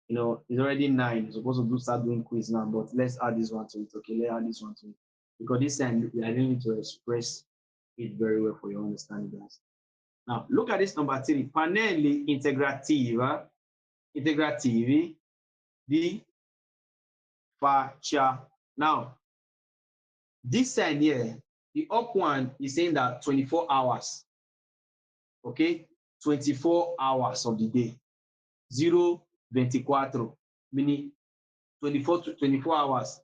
You know, it's already 9. You're supposed to start doing quiz now, but let's add this one to it. Okay, let's add this one to it. Because this time I didn't need to express it very well for your understanding, guys. Now, look at this number 3. Pannelli integrativi di faccia. Now, this sign here, the up one is saying that 24 hours. Okay, 24 hours of the day. 0-24, meaning 24 hours.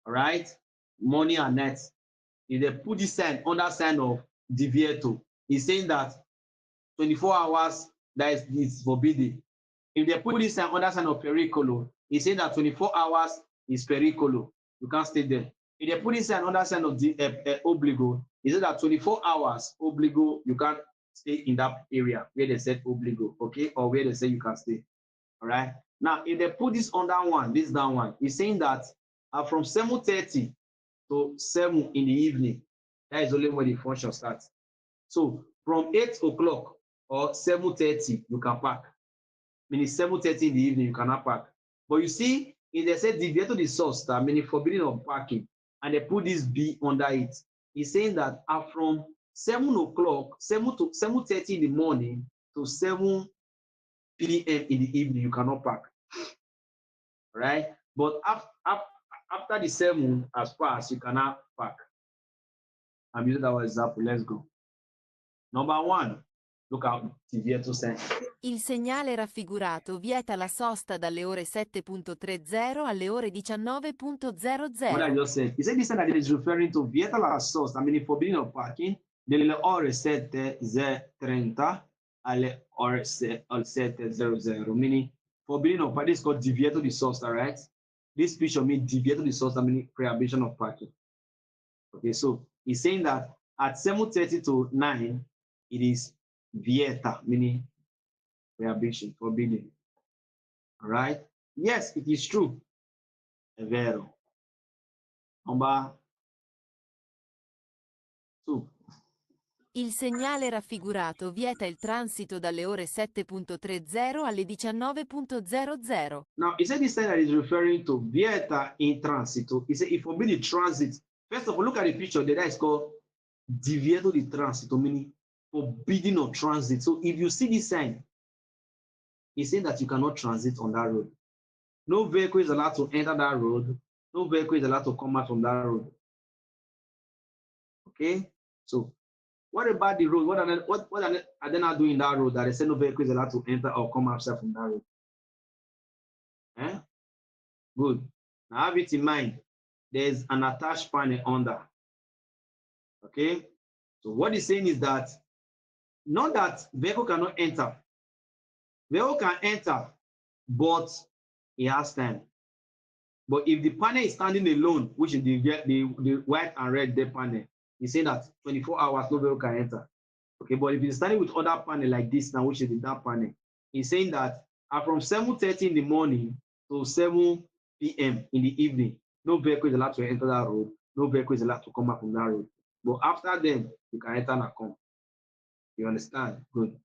All right. morning and night. If they put this sign under sign of deviator, it's saying that 24 hours that is forbidden. If they put this sign under sign of pericolo, it's saying that 24 hours is pericolo. You can't stay there. If they put this sign under sign of the obligo, it's saying that 24 hours obligo, you can't stay in that area where they said obligo, okay, or where they say you can stay. All right. Now, if they put this on that one, this down one, it's saying that from 7:30 to 7 in the evening, that is only when the function starts. So from 8 o'clock or 7:30, you can park. Meaning 7:30 in the evening, you cannot park. But you see, if they say deviate to the source, meaning forbidding of parking, and they put this B under it, it's saying that from 7 o'clock, 7:30 in the morning to 7 p.m. in the evening, you cannot park. Right? But after the 7 has passed, you cannot park. I'm using that example. Let's go. Number 1, look at divieto sign. Il segnale raffigurato vieta la sosta dalle ore 7.30 alle ore What I 19.00. just said. He said this sign that is referring to vieta la sosta, meaning forbidding of parking, nelle ore 7:30 alle ore 7:00, meaning forbidding of parking. This is called divieto di sosta, right? This picture means divieto di sosta, meaning prohibition of parking. Okay, so he's saying that at 7:30 to 9, it is vieta, meaning prohibition, forbidden. All right? Yes, it is true. È vero. Number 2. Il segnale raffigurato vieta il transito dalle ore 7.30 alle 19.00. Now, he said this sign that is referring to vieta in transito. He said it forbid the transit. First of all, look at the picture. That is called divieto di transito, meaning forbidding of transit. So if you see this sign, he's saying that you cannot transit on that road. No vehicle is allowed to enter that road. No vehicle is allowed to come out from that road. Okay? So what about the road? What are they not doing in that road that they say no vehicle is allowed to enter or come outside from that road? Eh? Good. Now have it in mind. There's an attached panel under. Okay? So what he's saying is that not that vehicle cannot enter. Vehicle can enter, but it has time. But if the panel is standing alone, which is the white and red day panel, he's saying that 24 hours no vehicle can enter. Okay, but if it's standing with other panel like this now, which is the dark panel, he's saying that from 7:30 in the morning to 7 p.m. in the evening, no vehicle is allowed to enter that road. No vehicle is allowed to come out from that road. But after them, you can enter and come. You understand? Good.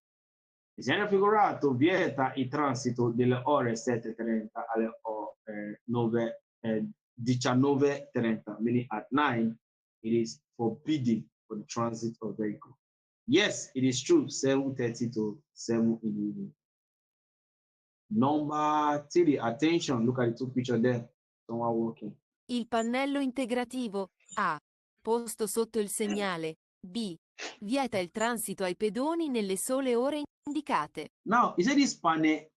Il segnale raffigurato vieta il transito delle ore 7:30 alle ore 19:30, meaning at 9, it is forbidden for the transit of vehicle. Yes, it is true, 7:30 to 7 in the evening. Number 3, attention, look at the 2 pictures there. Someone walking. Il pannello integrativo A, posto sotto il segnale B, vieta il transito ai pedoni nelle sole ore indicate. Now, is it this panel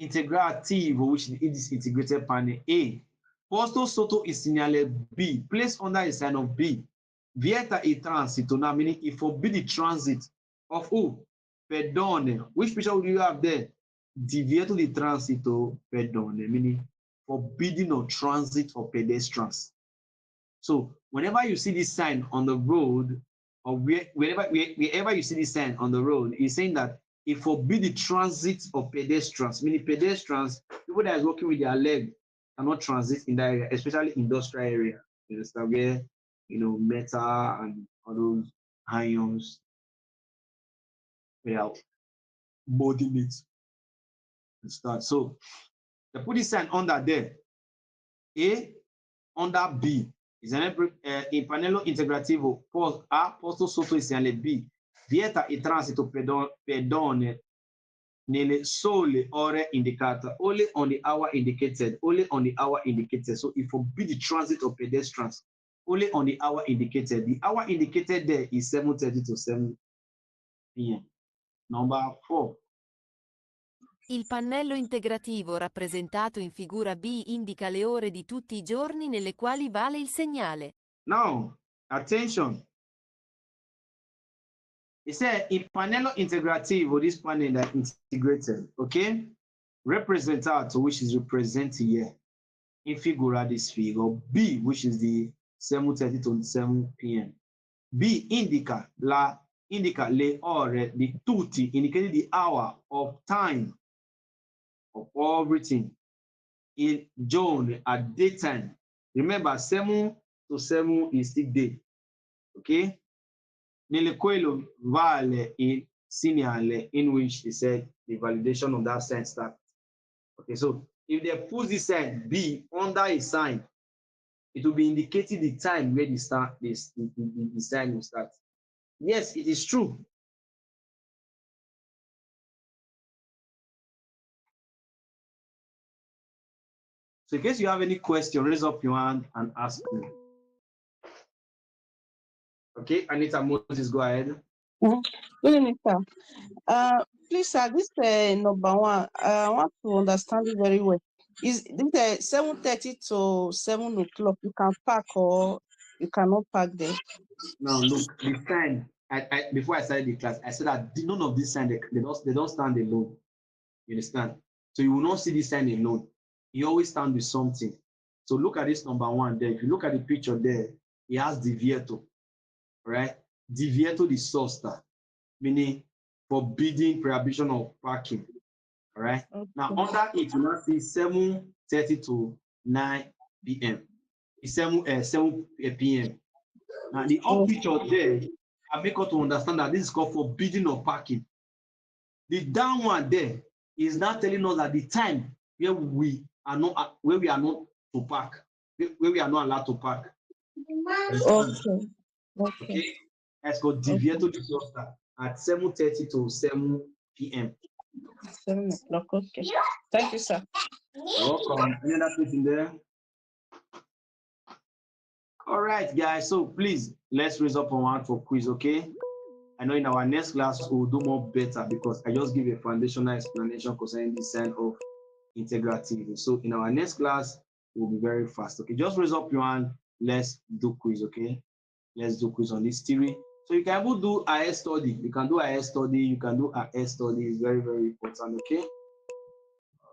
integrativo, which is this integrated panel A, posto sotto il segnale B, placed under a sign of B, vieta il transito, now meaning it forbid the transit of who? Pedone. Which picture would you have there? Divieto di transito pedone, meaning forbidding of transit of pedestrians. So whenever you see this sign on the road, or wherever you see this sign on the road, it's saying that it forbids the transit of pedestrians, meaning pedestrians, people that is walking with their leg, cannot transit in that area, especially industrial area. You understand, where metal and all those ions, they are body meat and stuff. So they put this sign under there. A under B is an pannello integrativo posto sotto il segnale B, vieta il transito pedone nelle sole ore indicate, only on the hour indicated, only on the hour indicated. So it forbids the transit of pedestrians only on the hour indicated. The hour indicated there is 7:30 to 7 p.m. Number 4. Il pannello integrativo rappresentato in figura B indica le ore di tutti i giorni nelle quali vale il segnale. Now, attention. It said il pannello integrativo, this panel that integrated, okay? Representato, which is represented here. In figura this figure. B, which is the 7:30 to 7 p.m. B indica le ore di tutti, indicating the hour of time of everything. In giorno at daytime. Remember, 7 to 7 is still day. Okay? Nelle quello vale il segnale in which they said the validation of that sign starts. Okay, so if they put this sign B under a sign, it will be indicating the time where the sign will start. Yes, it is true. So in case you have any question, raise up your hand and ask me. Okay, Anita Moses, go ahead. Good evening, sir. Please, sir, this number one, I want to understand it very well. Is this 7:30 to 7 o'clock? You can park or you cannot park there? Now look, the sign. Before I started the class, I said that none of these signs they don't stand alone. You understand? So you will not see this sign alone. You always stand with something. So look at this number one there. If you look at the picture there, it has divieto, right? Divieto di sosta, meaning forbidding prohibition of parking. All right. Okay. Now under it, you now see 7:30 to 9 p.m. It's 7 p.m. Now the up picture there, I make us to understand that this is called forbidding of parking. The down one there is now telling us that the time where we are not to park, where we are not allowed to park. Okay. Okay. Let's go divieto di sosta at 7:30 to 7 p.m. 7 o'clock. Okay. Thank you, sir. You're welcome. Any other question there? All right, guys. So please, let's raise up our hand for quiz, okay? I know in our next class, we'll do more better because I just give a foundational explanation concerning the sign of integrativity. So in our next class, we'll be very fast, okay? Just raise up your hand. Let's do quiz, okay? Let's do quiz on this theory. So you can even do a study. You can do a study. You can do a study. It's very, very important, okay?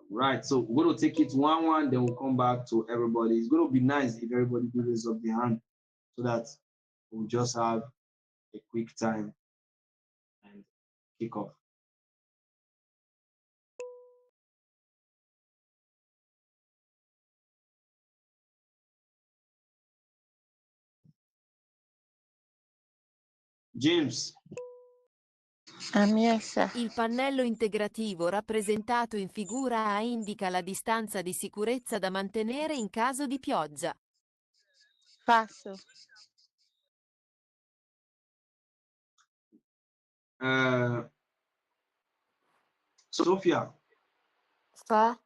Right, so we're going to take it 1-1, then we'll come back to everybody. It's going to be nice if everybody raises up their hand so that we'll just have a quick time and kick off. James. Il pannello integrativo rappresentato in figura A indica la distanza di sicurezza da mantenere in caso di pioggia. Falso. Sofia. Fa.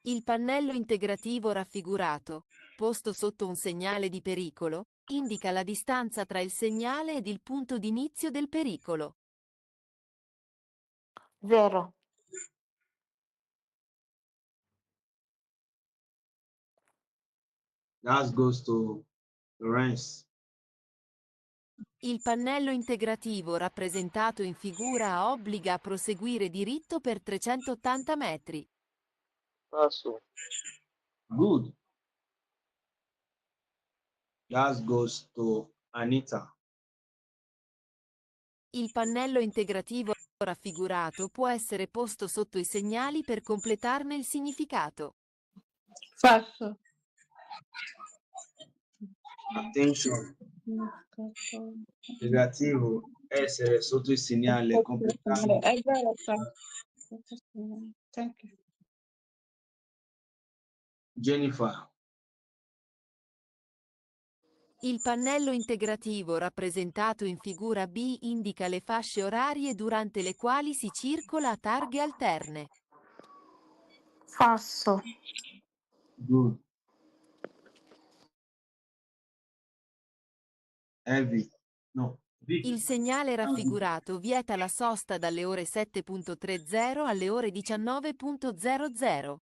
Il pannello integrativo raffigurato, posto sotto un segnale di pericolo, indica la distanza tra il segnale ed il punto d'inizio del pericolo. 0. That goes to Lawrence. Il pannello integrativo rappresentato in figura A obbliga a proseguire diritto per 380 metri. Falso. Good. That goes to Anita. Il pannello integrativo raffigurato può essere posto sotto i segnali per completarne il significato. Falso. Attention. Negativo, essere sotto il segnale completare. È vero, sir. Thank you. Jennifer. Il pannello integrativo rappresentato in figura B indica le fasce orarie durante le quali si circola a targhe alterne. Falso. Good. Heavy. No. Big. Il segnale raffigurato vieta la sosta dalle ore 7.30 alle ore 19.00.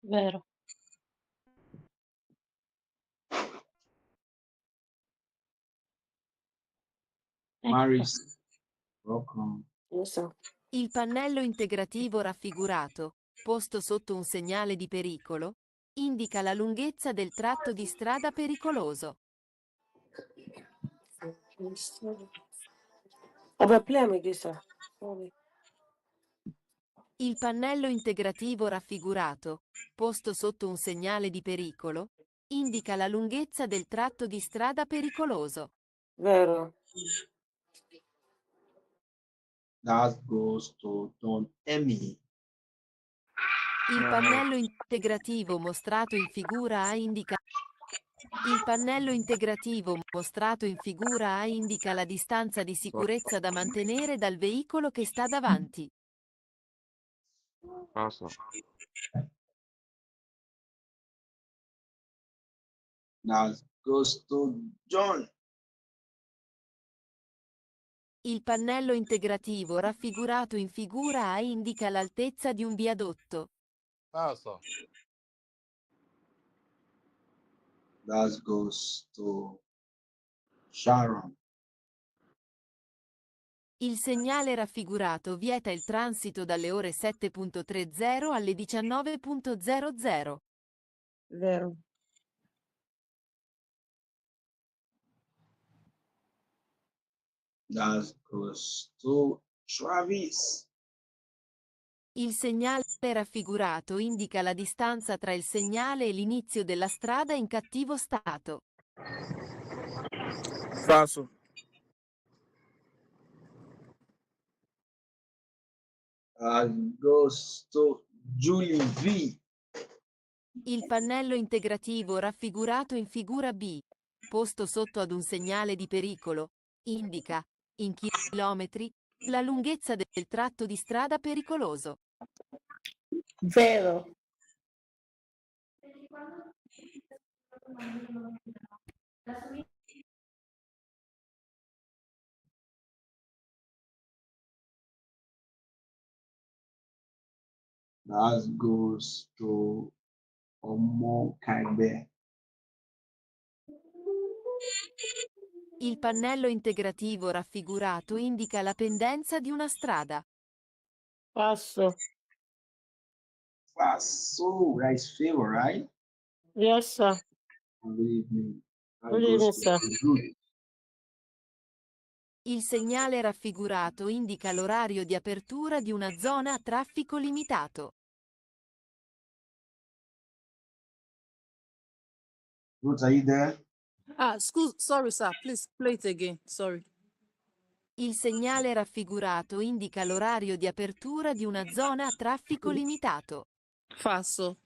Vero. Maris, welcome. Yes, sir. Il pannello integrativo raffigurato, posto sotto un segnale di pericolo, indica la lunghezza del tratto di strada pericoloso. Play am again, sir. Sorry. Il pannello integrativo raffigurato, posto sotto un segnale di pericolo, indica la lunghezza del tratto di strada pericoloso. Vero. That goes to Don Emmy. Il pannello integrativo mostrato in figura A indica Il pannello integrativo mostrato in figura A indica la distanza di sicurezza da mantenere dal veicolo che sta davanti. Awesome. That goes to John. Il pannello integrativo raffigurato in figura A indica l'altezza di un viadotto. Falso. That goes to Sharon. Il segnale raffigurato vieta il transito dalle ore 7.30 alle 19.00. Vero. That goes to Travis. Il segnale raffigurato indica la distanza tra il segnale e l'inizio della strada in cattivo stato. Falso. Goes to Julie V. Il pannello integrativo raffigurato in figura B, posto sotto ad un segnale di pericolo, indica, in chilometri, la lunghezza del tratto di strada pericoloso. Vero. That goes to CaptainB. Il pannello integrativo raffigurato indica la pendenza di una strada. Falso. So that's favor, right? Yes, sir. Good evening. That Good evening, goes to sir. Ruth. Il segnale raffigurato indica l'orario di apertura di una zona a traffico limitato. Ruth, are you there? Sorry, sir. Please play it again. Sorry. Il segnale raffigurato indica l'orario di apertura di una zona a traffico limitato. Falso.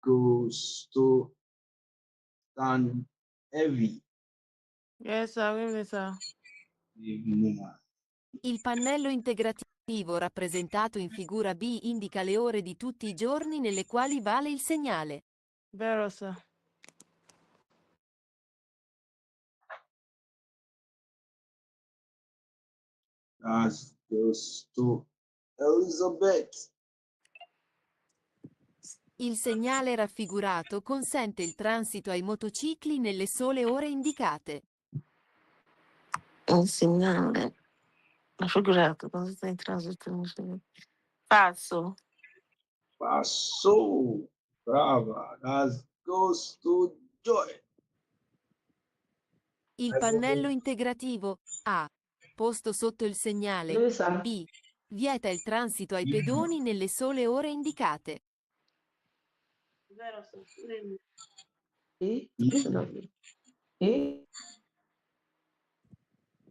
Goes to Stan Evie. Yes, sir. Good evening, sir. Evening. Il pannello integrativo rappresentato in figura B indica le ore di tutti i giorni nelle quali vale il segnale. Vero, sir. That goes to Elizabeth. Il segnale raffigurato consente il transito ai motocicli nelle sole ore indicate. Un segnale raffigurato consiste in transito. Falso. So brava. That goes to Joy. Il pannello integrativo A, posto sotto il segnale B, vieta il transito ai pedoni nelle sole ore indicate. Vero, sir.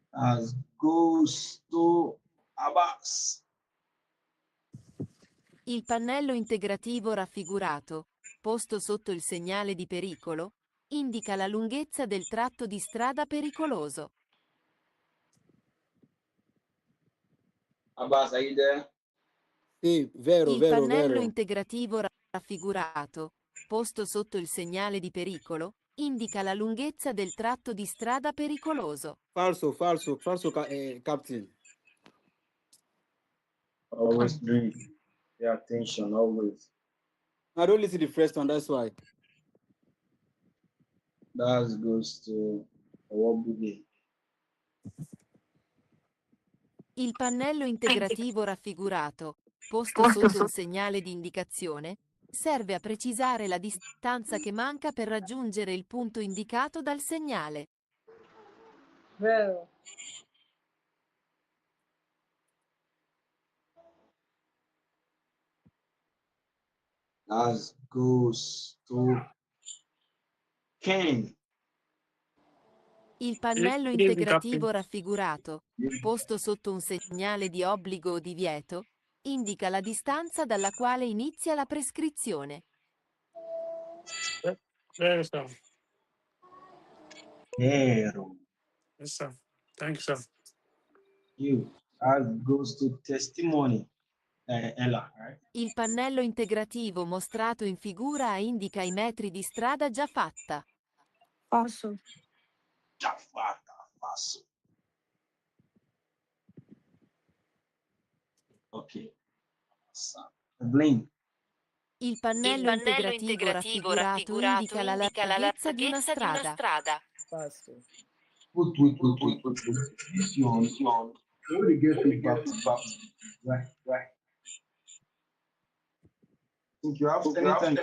That goes to Abbas. Il pannello integrativo raffigurato, posto sotto il segnale di pericolo, indica la lunghezza del tratto di strada pericoloso. Abbas, are you there? Sì, vero, Il vero, pannello vero. integrativo raffigurato, posto sotto il segnale di pericolo, indica la lunghezza del tratto di strada pericoloso. Falso, falso, falso, Captain. Always pay attention, always. I don't listen to the first one, that's why. That goes to Wobbude. Il pannello integrativo raffigurato, posto sotto un segnale di indicazione, serve a precisare la distanza che manca per raggiungere il punto indicato dal segnale. Vero. That goes to Ken. Il pannello Good evening, integrativo Captain. raffigurato, posto sotto un segnale di obbligo o divieto, indica la distanza dalla quale inizia la prescrizione. There, sir. Hero. Yes, sir. Thank you, sir. You. That goes to testimony. Ella, right? Il pannello integrativo mostrato in figura indica i metri di strada già fatta. Falso. Già fatta, passo. Ok. Blame. Il pannello integrativo raffigurato indica la larghezza di una strada. Falso. Put. This one. What they get feedback? Right. Think you have anything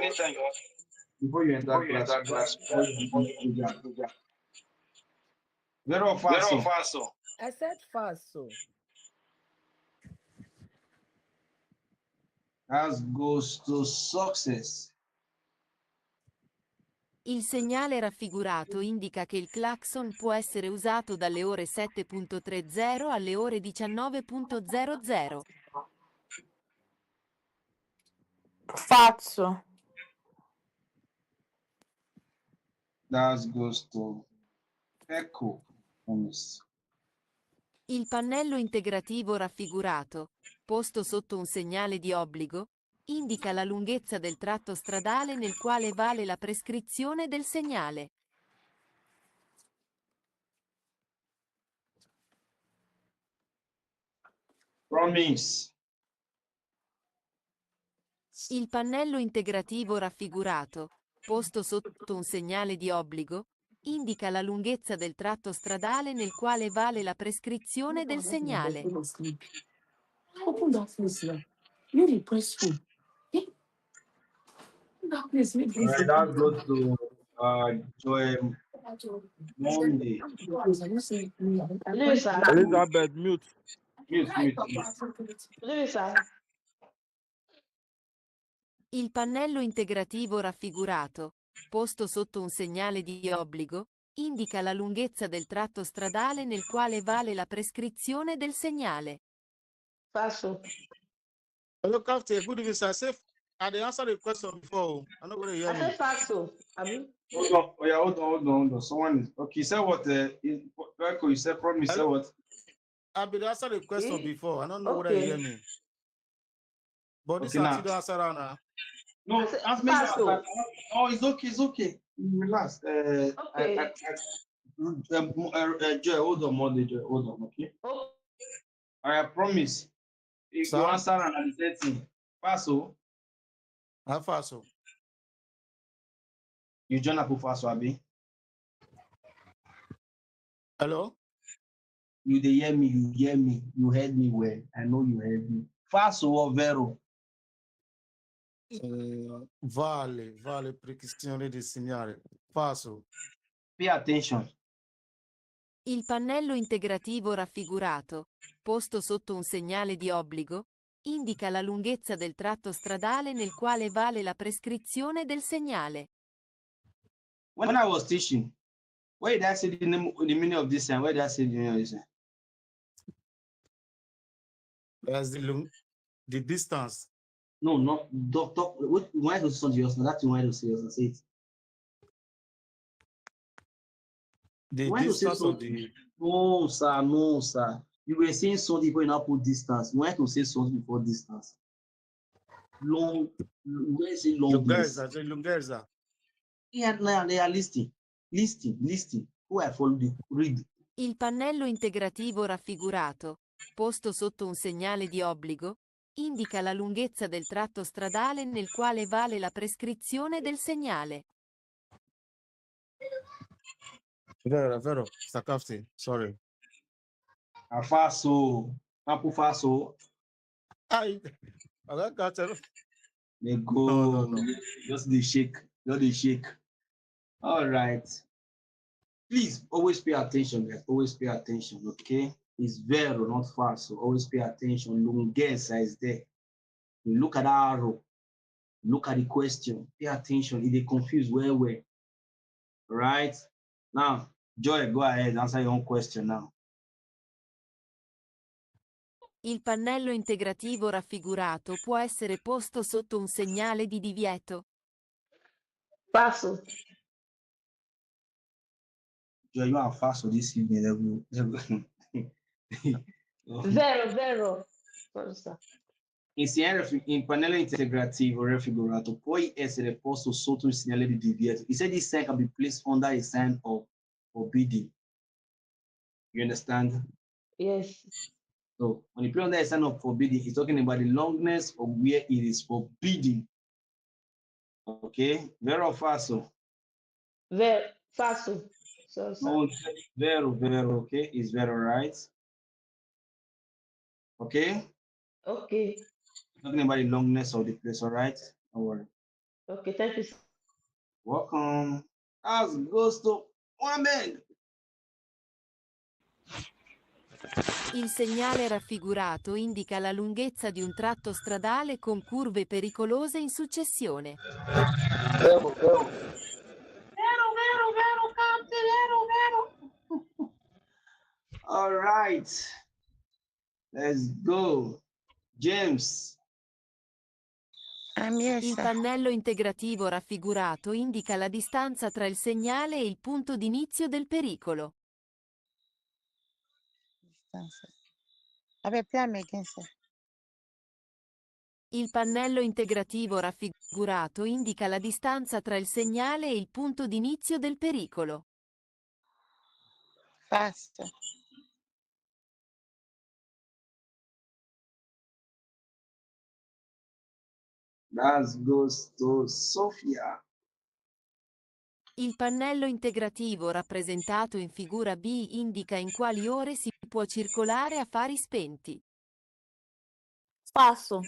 before you enter class? Vero falso? I said falso. That goes to success. Il segnale raffigurato indica che il clacson può essere usato dalle ore 7.30 alle ore 19.00. Falso. That goes to echo. Il pannello integrativo raffigurato, posto sotto un segnale di obbligo, indica la lunghezza del tratto stradale nel quale vale la prescrizione del segnale. Promise. Il pannello integrativo raffigurato, posto sotto un segnale di obbligo, indica la lunghezza del tratto stradale nel quale vale la prescrizione del segnale. Open that place now. You repress phone. That place, make this. Alright, that goes to Joy Monday. Lisa. Elizabeth, mute. Mute. Lisa. Il pannello integrativo raffigurato, posto sotto un segnale di obbligo, indica la lunghezza del tratto stradale nel quale vale la prescrizione del segnale. Falso. Hello, Captain. Good evening, sir. Say, I answered the question before. I'm not going to hear I me. said falso. Abi? Hold on. Oh, yeah, hold on. Someone is okay. You said what? You said promise. You said what? I've been answered the question before. I don't know whether Okay. you hear me. But this Okay, now. actually answer now. No, ask me. Falso. Oh, it's okay. Relax. Okay. Joy, hold on, Monday. Joy, hold on, okay? Oh, I promise. If Sir? you answer and the thing, Faso, How far so? you join up with Faso, Abi. Hello? You dey hear me, you heard me well. I know you heard me. Faso or Vero? Vale prescrizione di segnale. Falso. Pay attention. Il pannello integrativo raffigurato, posto sotto un segnale di obbligo, indica la lunghezza del tratto stradale nel quale vale la prescrizione del segnale. When I was teaching, where did I say the meaning of this sign? Where did I say the meaning of this sign? That's the distance. No, not doctor. Why to say yourself? That's why to say yourself. Say it. The Why to say distance of something? the No, sir. You were saying something before you now put distance. Why to say something before distance? Long. Where is it long? lunghezza. Yeah, they are listening. Who I follow the read. Il pannello integrativo raffigurato, posto sotto un segnale di obbligo, indica la lunghezza del tratto stradale nel quale vale la prescrizione del segnale. Vero, Mr. Captain. Sorry. Afaso. Apufaso. I got Captain. They No. go. Just the shake. Just the shake. All right. Please always pay attention, guys. Always pay attention, okay? It's very not fast, so always pay attention. Lungeness is there. You look at the arrow, look at the question, pay attention. If they confuse where. Right? Now, Joy, go ahead, answer your own question now. Il pannello integrativo raffigurato può essere posto sotto un segnale di divieto. Falso. Joy, you are fast for this evening. Vero. Forza. In pannello integrativo raffigurato puoi essere posto sotto un segnale di divieto. He said this sign can be placed under a sign of forbidding. You understand? Yes. So when you put under a sign of forbidding, he's talking about the longness of where it is forbidden. Okay? Vero or falso? Falso. No, vero, okay? Is vero, right? Okay? Okay. Talking about the longness of the place, all right? Don't worry. Okay, thank you. Welcome. As goes to Mohammed. Il segnale raffigurato indica la lunghezza di un tratto stradale con curve pericolose in successione. Vero. Vero, Captain, vero. All right. Let's go. James. Il pannello integrativo raffigurato indica la distanza tra il segnale e il punto d'inizio del pericolo. Il pannello integrativo raffigurato indica la distanza tra il segnale e il punto d'inizio del pericolo. Falso. That goes to Sofia. Il pannello integrativo rappresentato in figura B indica in quali ore si può circolare a fari spenti. Falso.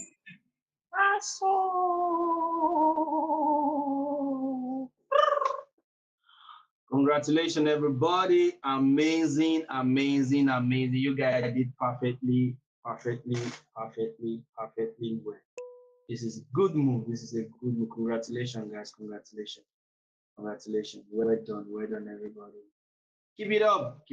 Congratulations, everybody. Amazing. You guys did perfectly well. This is a good move. Congratulations, guys. Congratulations. Well done, everybody. Keep it up.